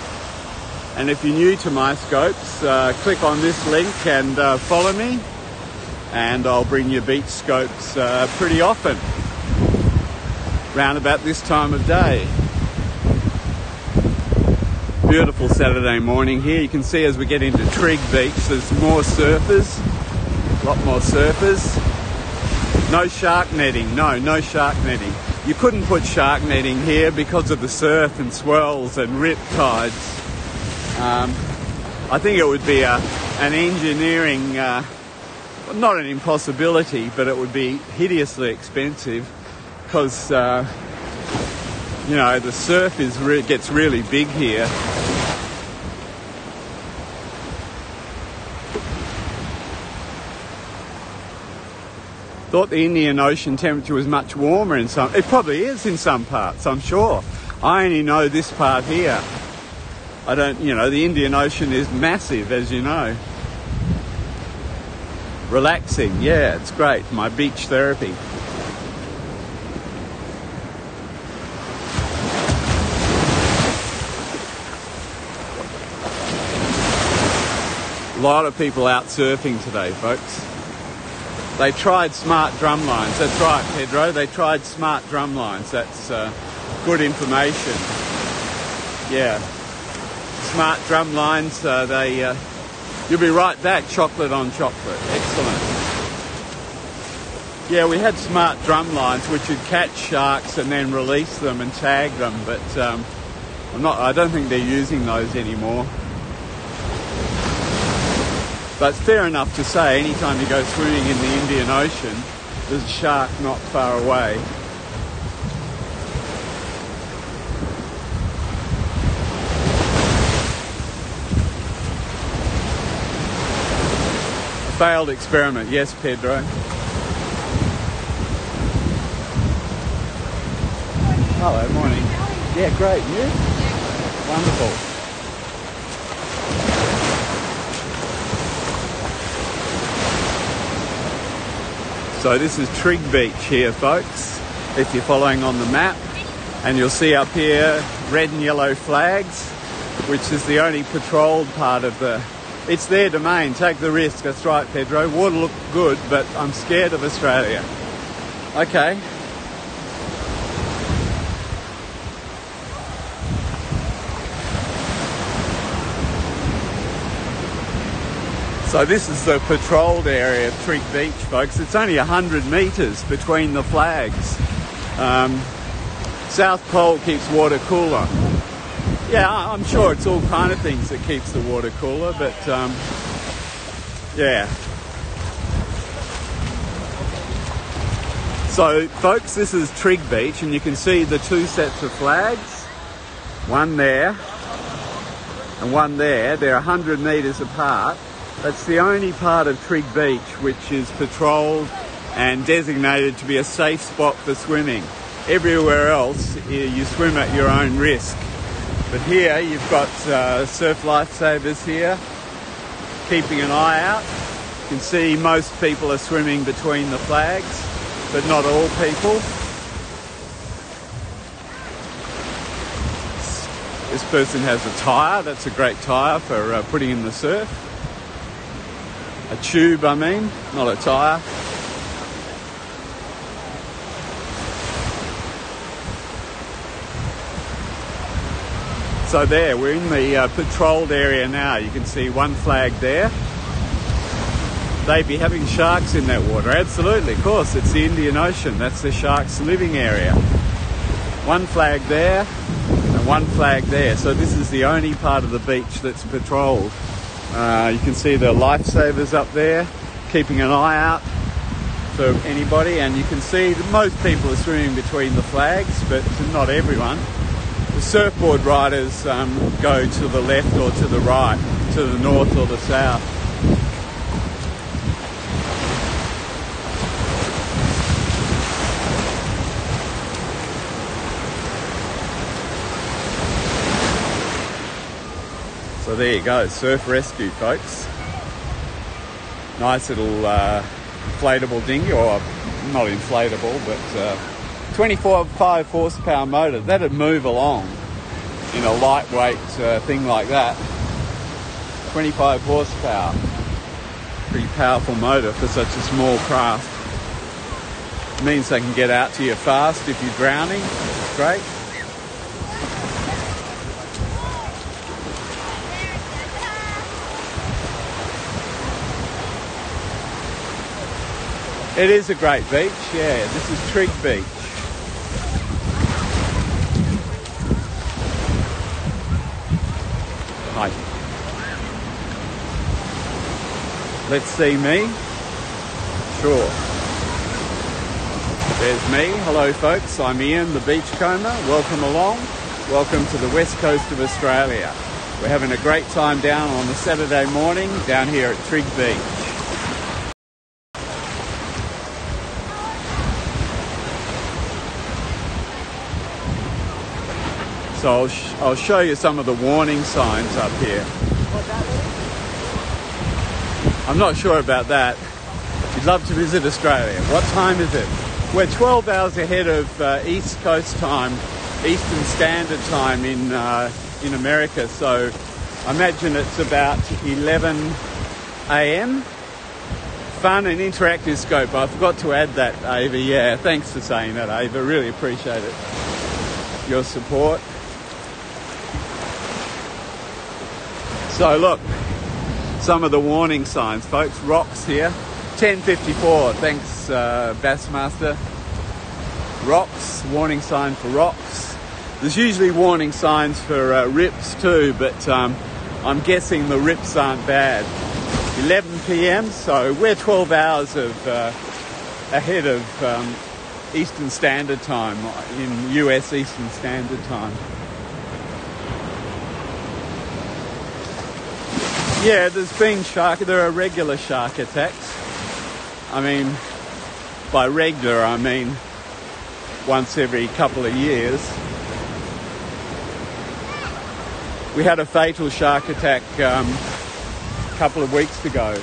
And if you're new to my Scopes, click on this link and follow me, and I'll bring you beach Scopes pretty often, round about this time of day. Beautiful Saturday morning here. You can see as we get into Trig Beach, there's more surfers. A lot more surfers. No shark netting. No shark netting. You couldn't put shark netting here because of the surf and swells and rip tides. I think it would be an engineering, not an impossibility, but it would be hideously expensive because, the surf gets really big here. Thought the Indian Ocean temperature was much warmer in some. It probably is in some parts, I'm sure. I only know this part here. I don't, the Indian Ocean is massive, as you know. Relaxing, yeah, it's great. My beach therapy. A lot of people out surfing today, folks. They tried smart drum lines. That's right, Pedro. They tried smart drum lines. That's good information. Yeah. Smart drum lines, you'll be right back, chocolate on chocolate. Excellent. Yeah, we had smart drum lines which would catch sharks and then release them and tag them, but I don't think they're using those anymore. But it's fair enough to say, anytime you go swimming in the Indian Ocean, there's a shark not far away. A failed experiment, yes, Pedro. Hello, morning. Yeah, great. You? Wonderful. So this is Trig Beach here, folks, if you're following on the map. And you'll see up here red and yellow flags, which is the only patrolled part of the... It's their domain, take the risk. That's right, Pedro. Water looked good, but I'm scared of Australia. Okay. So this is the patrolled area of Trig Beach, folks. It's only 100 metres between the flags. South Pole keeps water cooler. Yeah, I'm sure it's all kind of things that keeps the water cooler, but yeah. So folks, this is Trig Beach, and you can see the two sets of flags, one there and one there. They're 100 metres apart. That's the only part of Trig Beach which is patrolled and designated to be a safe spot for swimming. Everywhere else you swim at your own risk. But here you've got surf lifesavers here keeping an eye out. You can see most people are swimming between the flags, but not all people. This person has a tyre. That's a great tyre for putting in the surf. A tube, I mean, not a tyre. So there, we're in the patrolled area now. You can see one flag there. They'd be having sharks in that water. Absolutely, of course, it's the Indian Ocean. That's the sharks' living area. One flag there and one flag there. So this is the only part of the beach that's patrolled. You can see the lifesavers up there keeping an eye out for anybody, and you can see that most people are swimming between the flags, but not everyone. The surfboard riders go to the left or to the right, to the north or the south. So there you go, surf rescue, folks. Nice little inflatable dinghy, or not inflatable, but 25 horsepower motor. That'd move along in a lightweight thing like that. 25 horsepower. Pretty powerful motor for such a small craft. It means they can get out to you fast if you're drowning. It's great. It is a great beach, yeah. This is Trig Beach. Hi. Let's see me. Sure. There's me. Hello folks, I'm Ian, the beachcomber. Welcome along. Welcome to the west coast of Australia. We're having a great time down on a Saturday morning down here at Trig Beach. So I'll show you some of the warning signs up here. I'm not sure about that. We'd love to visit Australia. What time is it? We're 12 hours ahead of East Coast time, Eastern Standard Time in America. So I imagine it's about 11 a.m. Fun and interactive scope. I forgot to add that, Ava. Yeah, thanks for saying that, Ava. Really appreciate it. Your support. So look, some of the warning signs, folks. Rocks here, 10:54. Thanks, Bassmaster. Rocks, warning sign for rocks. There's usually warning signs for rips too, but I'm guessing the rips aren't bad. 11 p.m. So we're 12 hours ahead of Eastern Standard Time in US Eastern Standard Time. Yeah, there are regular shark attacks. I mean, by regular, I mean once every couple of years. We had a fatal shark attack a couple of weeks ago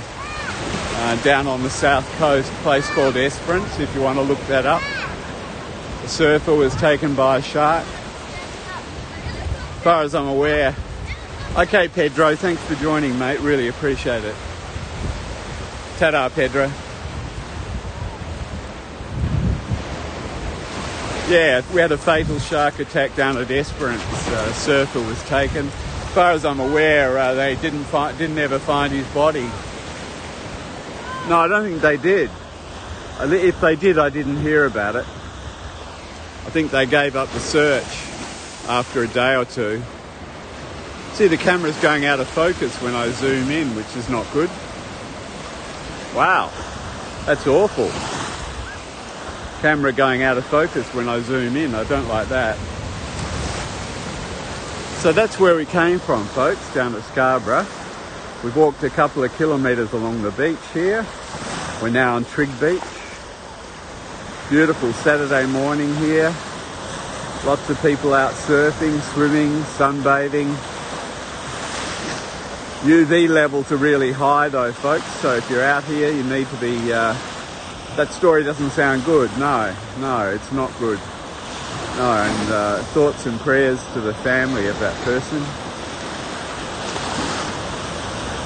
down on the south coast, a place called Esperance, if you want to look that up. A surfer was taken by a shark. As far as I'm aware. Okay, Pedro, thanks for joining, mate. Really appreciate it. Ta-da, Pedro. Yeah, we had a fatal shark attack down at Esperance. A surfer was taken. As far as I'm aware, they didn't ever find his body. No, I don't think they did. If they did, I didn't hear about it. I think they gave up the search after a day or two. See, the camera's going out of focus when I zoom in, which is not good. Wow, that's awful. camera going out of focus when I zoom in. I don't like that. So that's where we came from, folks, down at Scarborough. We've walked a couple of kilometres along the beach here. We're now on Trig Beach. Beautiful Saturday morning here. Lots of people out surfing, swimming, sunbathing. UV levels are really high though, folks, so if you're out here you need to be... that story doesn't sound good. No, it's not good. No, and thoughts and prayers to the family of that person.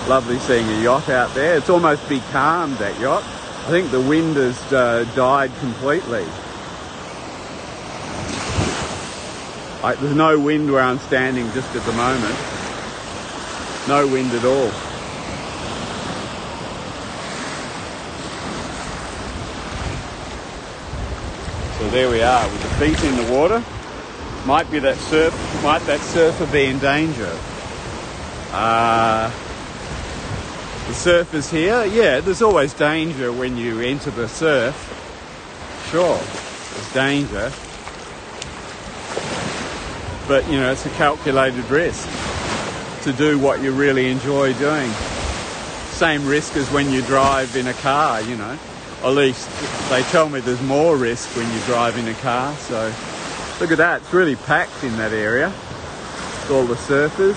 Lovely seeing a yacht out there. It's almost becalmed, that yacht. I think the wind has died completely. There's no wind where I'm standing just at the moment. No wind at all. So there we are with the feet in the water. Might that surfer be in danger? The surfers here, yeah, there's always danger when you enter the surf. Sure, there's danger. But, you know, it's a calculated risk to do what you really enjoy doing. Same risk as when you drive in a car, you know. At least they tell me there's more risk when you drive in a car. So look at that, it's really packed in that area. It's all the surfers.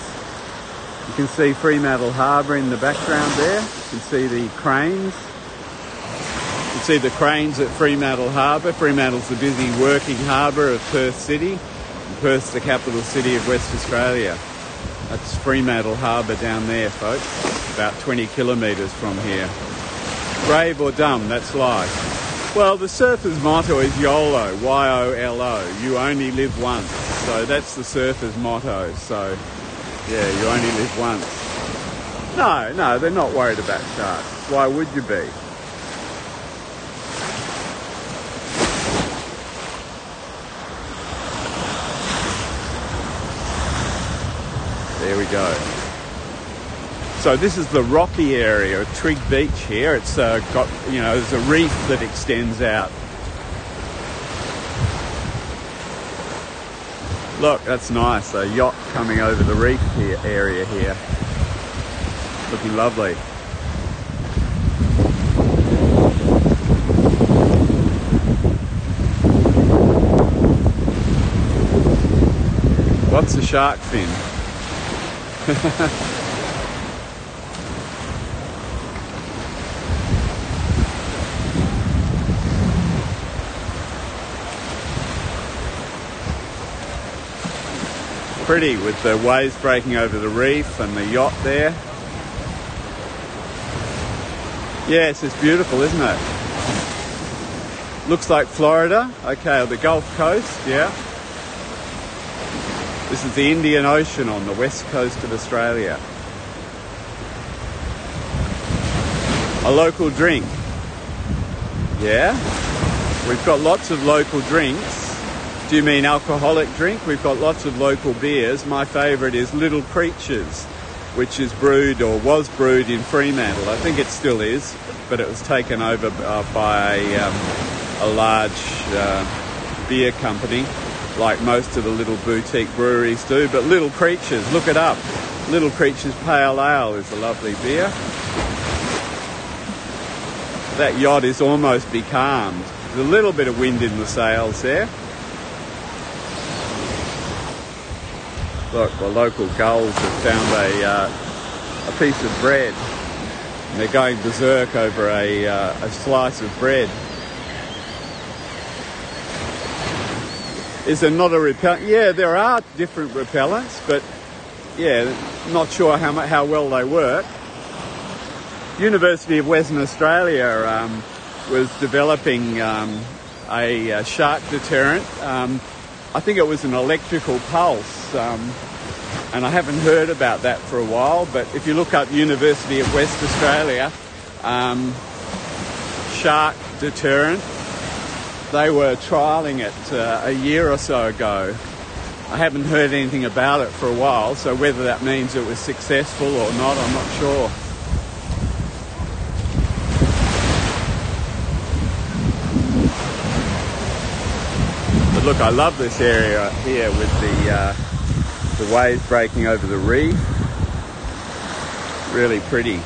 You can see Fremantle Harbour in the background there. You can see the cranes. You can see the cranes at Fremantle Harbour. Fremantle's the busy working harbour of Perth City. Perth's the capital city of West Australia. That's Fremantle Harbour down there, folks. About 20 kilometres from here. Brave or dumb, that's life. Well, the surfer's motto is YOLO, Y-O-L-O. You only live once. So that's the surfer's motto. So, yeah, you only live once. No, they're not worried about sharks. Why would you be? There we go. So this is the rocky area of Trig Beach here. It's got, you know, there's a reef that extends out. Look, that's nice. A yacht coming over the reef here, area here. Looking lovely. What's a shark fin? Pretty with the waves breaking over the reef and the yacht there. Yes, it's beautiful, isn't it? Looks like Florida. Okay, the Gulf Coast, yeah. This is the Indian Ocean on the west coast of Australia. A local drink. Yeah? We've got lots of local drinks. Do you mean alcoholic drink? We've got lots of local beers. My favourite is Little Creatures, which is brewed or was brewed in Fremantle. I think it still is, but it was taken over by a large beer company, like most of the little boutique breweries do. But Little Creatures, look it up. Little Creatures Pale Ale is a lovely beer. That yacht is almost becalmed. There's a little bit of wind in the sails there. Look, the local gulls have found a piece of bread. And they're going berserk over a slice of bread. Is there not a repellent? Yeah, there are different repellents, but yeah, not sure how well they work. University of Western Australia was developing a shark deterrent. I think it was an electrical pulse, and I haven't heard about that for a while, but if you look up University of West Australia, shark deterrent, they were trialling it a year or so ago. I haven't heard anything about it for a while, so whether that means it was successful or not, I'm not sure. Look, I love this area here with the waves breaking over the reef. Really pretty.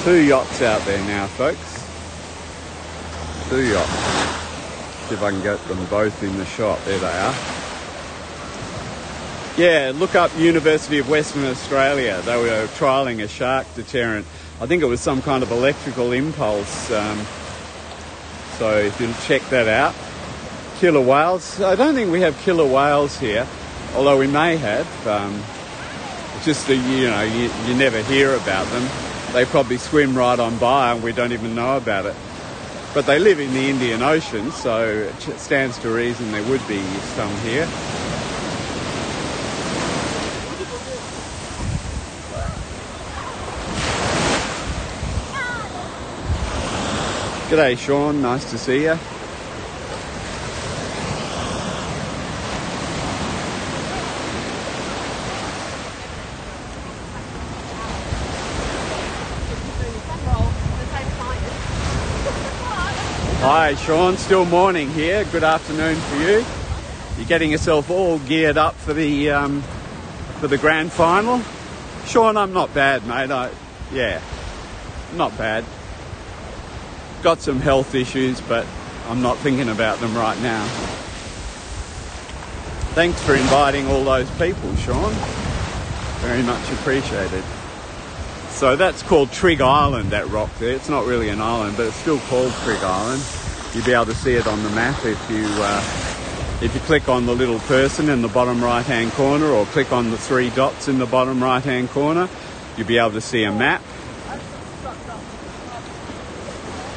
Two yachts out there now, folks. Two yachts. See if I can get them both in the shot. There they are. Yeah, look up University of Western Australia. They were trialling a shark deterrent. I think it was some kind of electrical impulse. So if you check that out. Killer whales. I don't think we have killer whales here, although we may have. It's just that, you never hear about them. They probably swim right on by and we don't even know about it. But they live in the Indian Ocean, so it stands to reason there would be some here. G'day, Sean. Nice to see you. Hi, Sean. Still morning here. Good afternoon for you. You're getting yourself all geared up for the grand final. Sean, I'm not bad, mate. Not bad. Got some health issues, but I'm not thinking about them right now. Thanks for inviting all those people, Sean. Very much appreciated. So that's called Trig Island, that rock there. It's not really an island, but it's still called Trig Island. You'll be able to see it on the map if you click on the little person in the bottom right-hand corner, or click on the three dots in the bottom right-hand corner. You'll be able to see a map.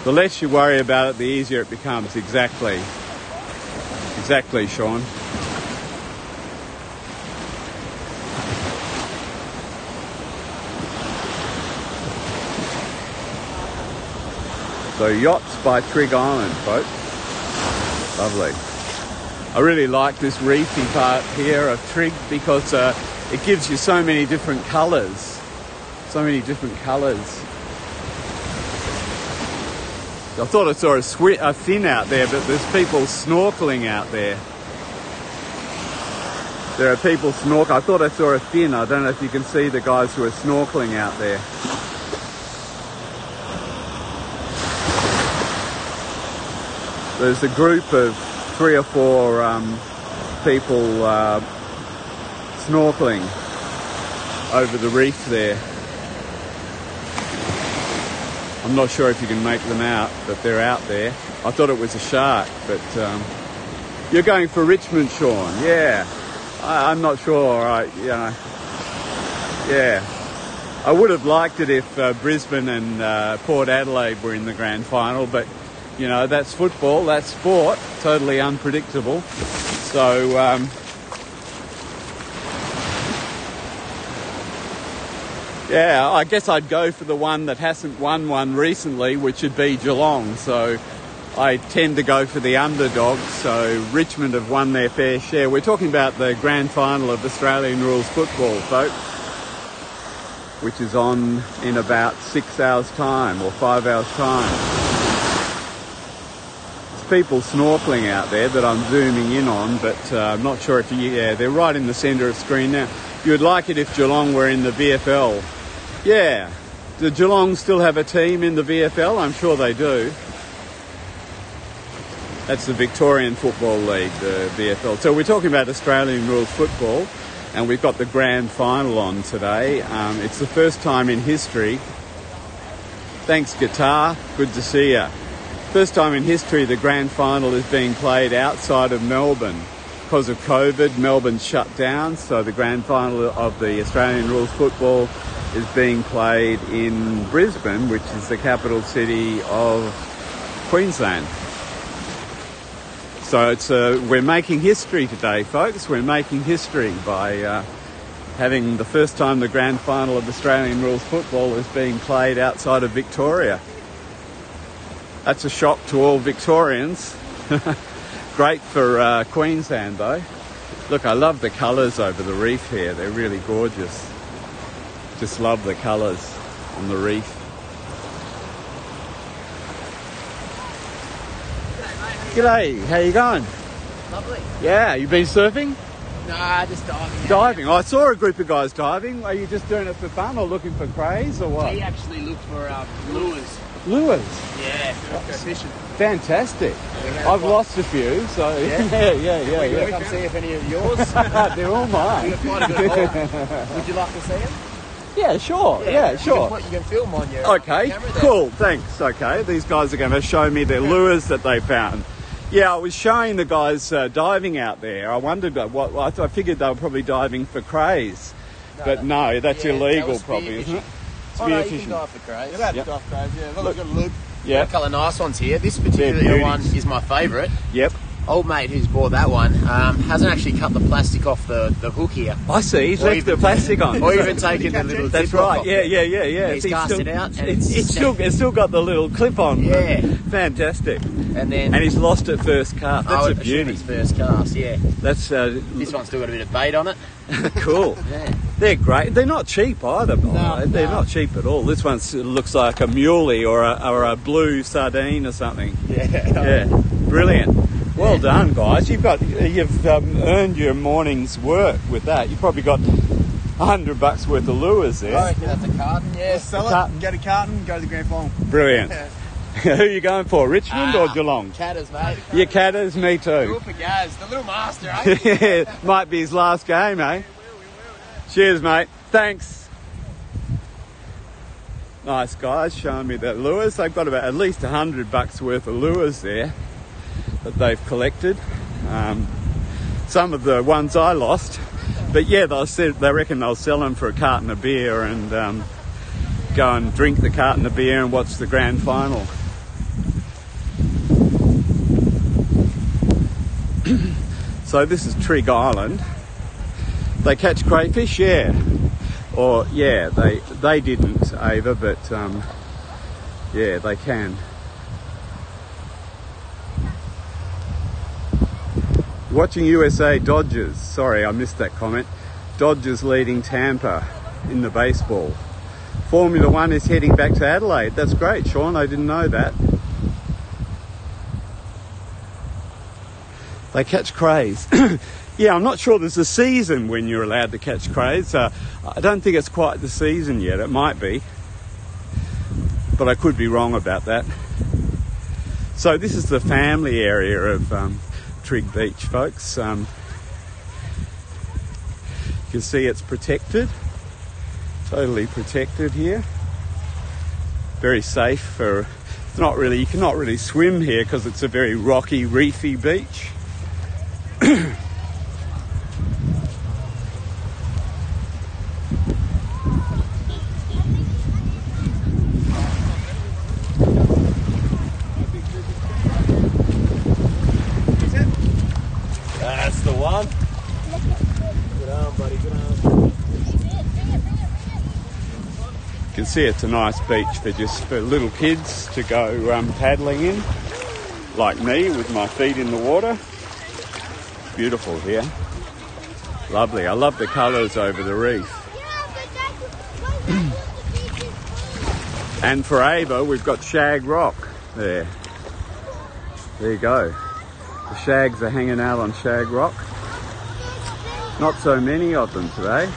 The less you worry about it, the easier it becomes. Exactly, Sean. So yachts by Trig Island, folks. Lovely. I really like this reefy part here of Trig because it gives you so many different colours. I thought I saw a fin out there, but there's people snorkeling out there. There are people snorkeling. I thought I saw a fin. I don't know if you can see the guys who are snorkeling out there. There's a group of 3 or 4 people snorkeling over the reef there. I'm not sure if you can make them out, but they're out there. I thought it was a shark, but you're going for Richmond, Sean. Yeah, I'm not sure. Yeah, I would have liked it if Brisbane and Port Adelaide were in the grand final, but that's football, that's sport, totally unpredictable. So yeah, I guess I'd go for the one that hasn't won one recently, which would be Geelong. So I tend to go for the underdog. So Richmond have won their fair share. We're talking about the grand final of Australian rules football, folks, which is on in about 6 hours' time or 5 hours' time. There's people snorkeling out there that I'm zooming in on, but I'm not sure if they're right in the centre of the screen now. You would like it if Geelong were in the VFL. Yeah. Do Geelong still have a team in the VFL? I'm sure they do. That's the Victorian Football League, the VFL. So we're talking about Australian rules football, and we've got the grand final on today. It's the first time in history. Thanks, Guitar. Good to see you. First time in history the grand final is being played outside of Melbourne. Because of COVID, Melbourne's shut down, so the grand final of the Australian rules football is being played in Brisbane, which is the capital city of Queensland. So we're making history today, folks. We're making history by having the first time the grand final of Australian rules football is being played outside of Victoria. That's a shock to all Victorians. Great for Queensland though. Look, I love the colours over the reef here. They're really gorgeous. Just love the colours on the reef. G'day, how you going? Lovely. Yeah, you been surfing? Nah, just diving. Diving? I saw a group of guys diving. Are you just doing it for fun or looking for crays or what? We actually looked for lures. Lures? Yeah, for fishing. Fantastic. I've lost a few, so yeah. Come see if any of yours. They're all mine. Quite a good haul. Would you like to see them? Yeah, sure. Yeah, sure. You can film on your Okay, camera there. cool. Thanks. Okay, these guys are going to show me their lures that they found. Yeah, I was showing the guys diving out there. I wondered I figured they were probably diving for crays, but no, that's illegal, probably, isn't it? Spear fishing. You can dive for crays. You're allowed to dive for crays, yeah. Look at Luke. Yeah, a couple of nice ones here. This particular one is my favourite. Yep. Old mate who's bought that one hasn't actually cut the plastic off the hook here. I see. He's left the plastic on. Or even taken the little That's zip right. off. Yeah. He's cast it out. And it's still got the little clip on. Yeah. Fantastic. And he's lost it first cast. That's a beauty. It's first cast. Yeah. That's this one's still got a bit of bait on it. Cool. Yeah. They're great. They're not cheap either. They're not cheap at all. This one looks like a muley or a blue sardine or something. Yeah. Brilliant. Well done, guys. You've earned your morning's work with that. You've probably got $100 worth of lures there. I reckon that's a carton. Yeah. We'll sell it, get a carton, go to the grand final. Brilliant. Who are you going for, Richmond or Geelong? Catters, mate. Your Catters, me too. Good for Gaz, the little master, eh? Yeah, might be his last game, eh? Cheers, mate. Thanks. Nice guys showing me their lures. They've got about at least $100 worth of lures there that they've collected. Some of the ones I lost, but yeah, they reckon they'll sell them for a carton of beer and go and drink the carton of beer and watch the grand final. So this is Trig Island. They catch crayfish, yeah. Or yeah, they didn't, Ava, but yeah, they can. Watching USA Dodgers. Sorry, I missed that comment. Dodgers leading Tampa in the baseball. Formula One is heading back to Adelaide. That's great, Sean. I didn't know that. They catch crays. Yeah, I'm not sure there's a season when you're allowed to catch crays. I don't think it's quite the season yet. It might be. But I could be wrong about that. So this is the family area of Trig Beach, folks. You can see it's protected. Totally protected here. Very safe for... It's not really... You cannot really swim here because it's a very rocky, reefy beach. That's the one. Good on, buddy. Good on. You can see it's a nice beach for little kids to go paddling in, like me with my feet in the water. Beautiful here. Lovely. I love the colours over the reef. And for Ava, we've got Shag Rock there. There you go. The shags are hanging out on Shag Rock. Not so many of them today.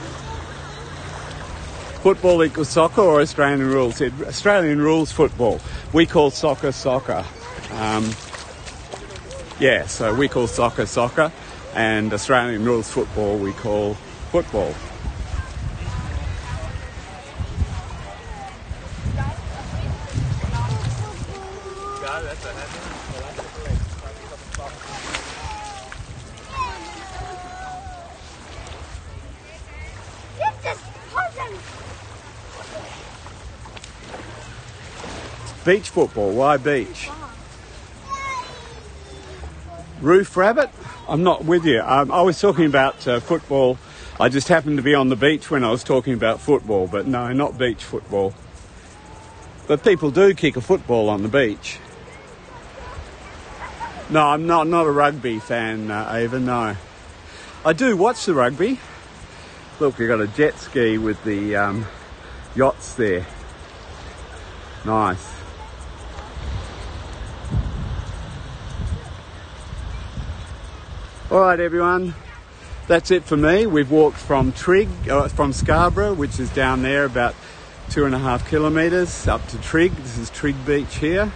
Football equals soccer or Australian rules? Australian rules football. We call soccer soccer. Yeah, so we call soccer soccer, and Australian rules football we call football. Beach football. Why beach? Roof rabbit? I'm not with you. I was talking about football. I just happened to be on the beach when I was talking about football, but no, not beach football. But people do kick a football on the beach. No, I'm not a rugby fan, Ava, no. I do watch the rugby. Look, you've got a jet ski with the yachts there. Nice. All right, everyone. That's it for me. We've walked from from Scarborough, which is down there about 2.5 kilometres, up to Trigg. This is Trigg Beach here,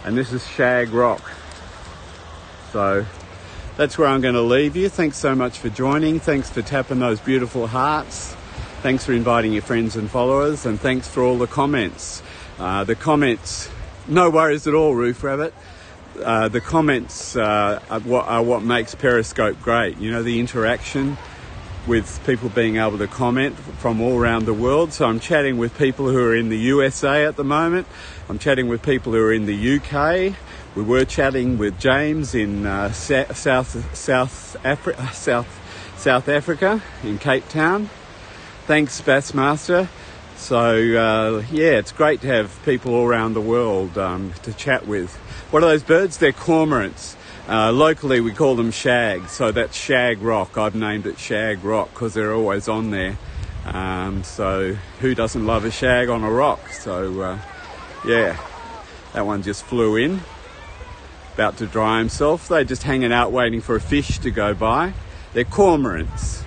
and this is Shag Rock. So that's where I'm going to leave you. Thanks so much for joining. Thanks for tapping those beautiful hearts. Thanks for inviting your friends and followers, and thanks for all the comments. The comments, no worries at all, Roof Rabbit. The comments are what makes Periscope great. You know, the interaction with people being able to comment from all around the world. So I'm chatting with people who are in the USA at the moment. I'm chatting with people who are in the UK. We were chatting with James in South Africa, in Cape Town. Thanks, Bassmaster. So, yeah, it's great to have people all around the world to chat with. What are those birds? They're cormorants. Locally, we call them shags, so that's Shag Rock. I've named it Shag Rock because they're always on there. So who doesn't love a shag on a rock? So, yeah, that one just flew in, about to dry himself. They're just hanging out waiting for a fish to go by. They're cormorants.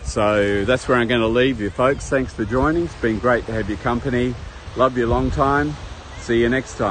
So that's where I'm going to leave you, folks. Thanks for joining. It's been great to have your company. Love you long time. See you next time.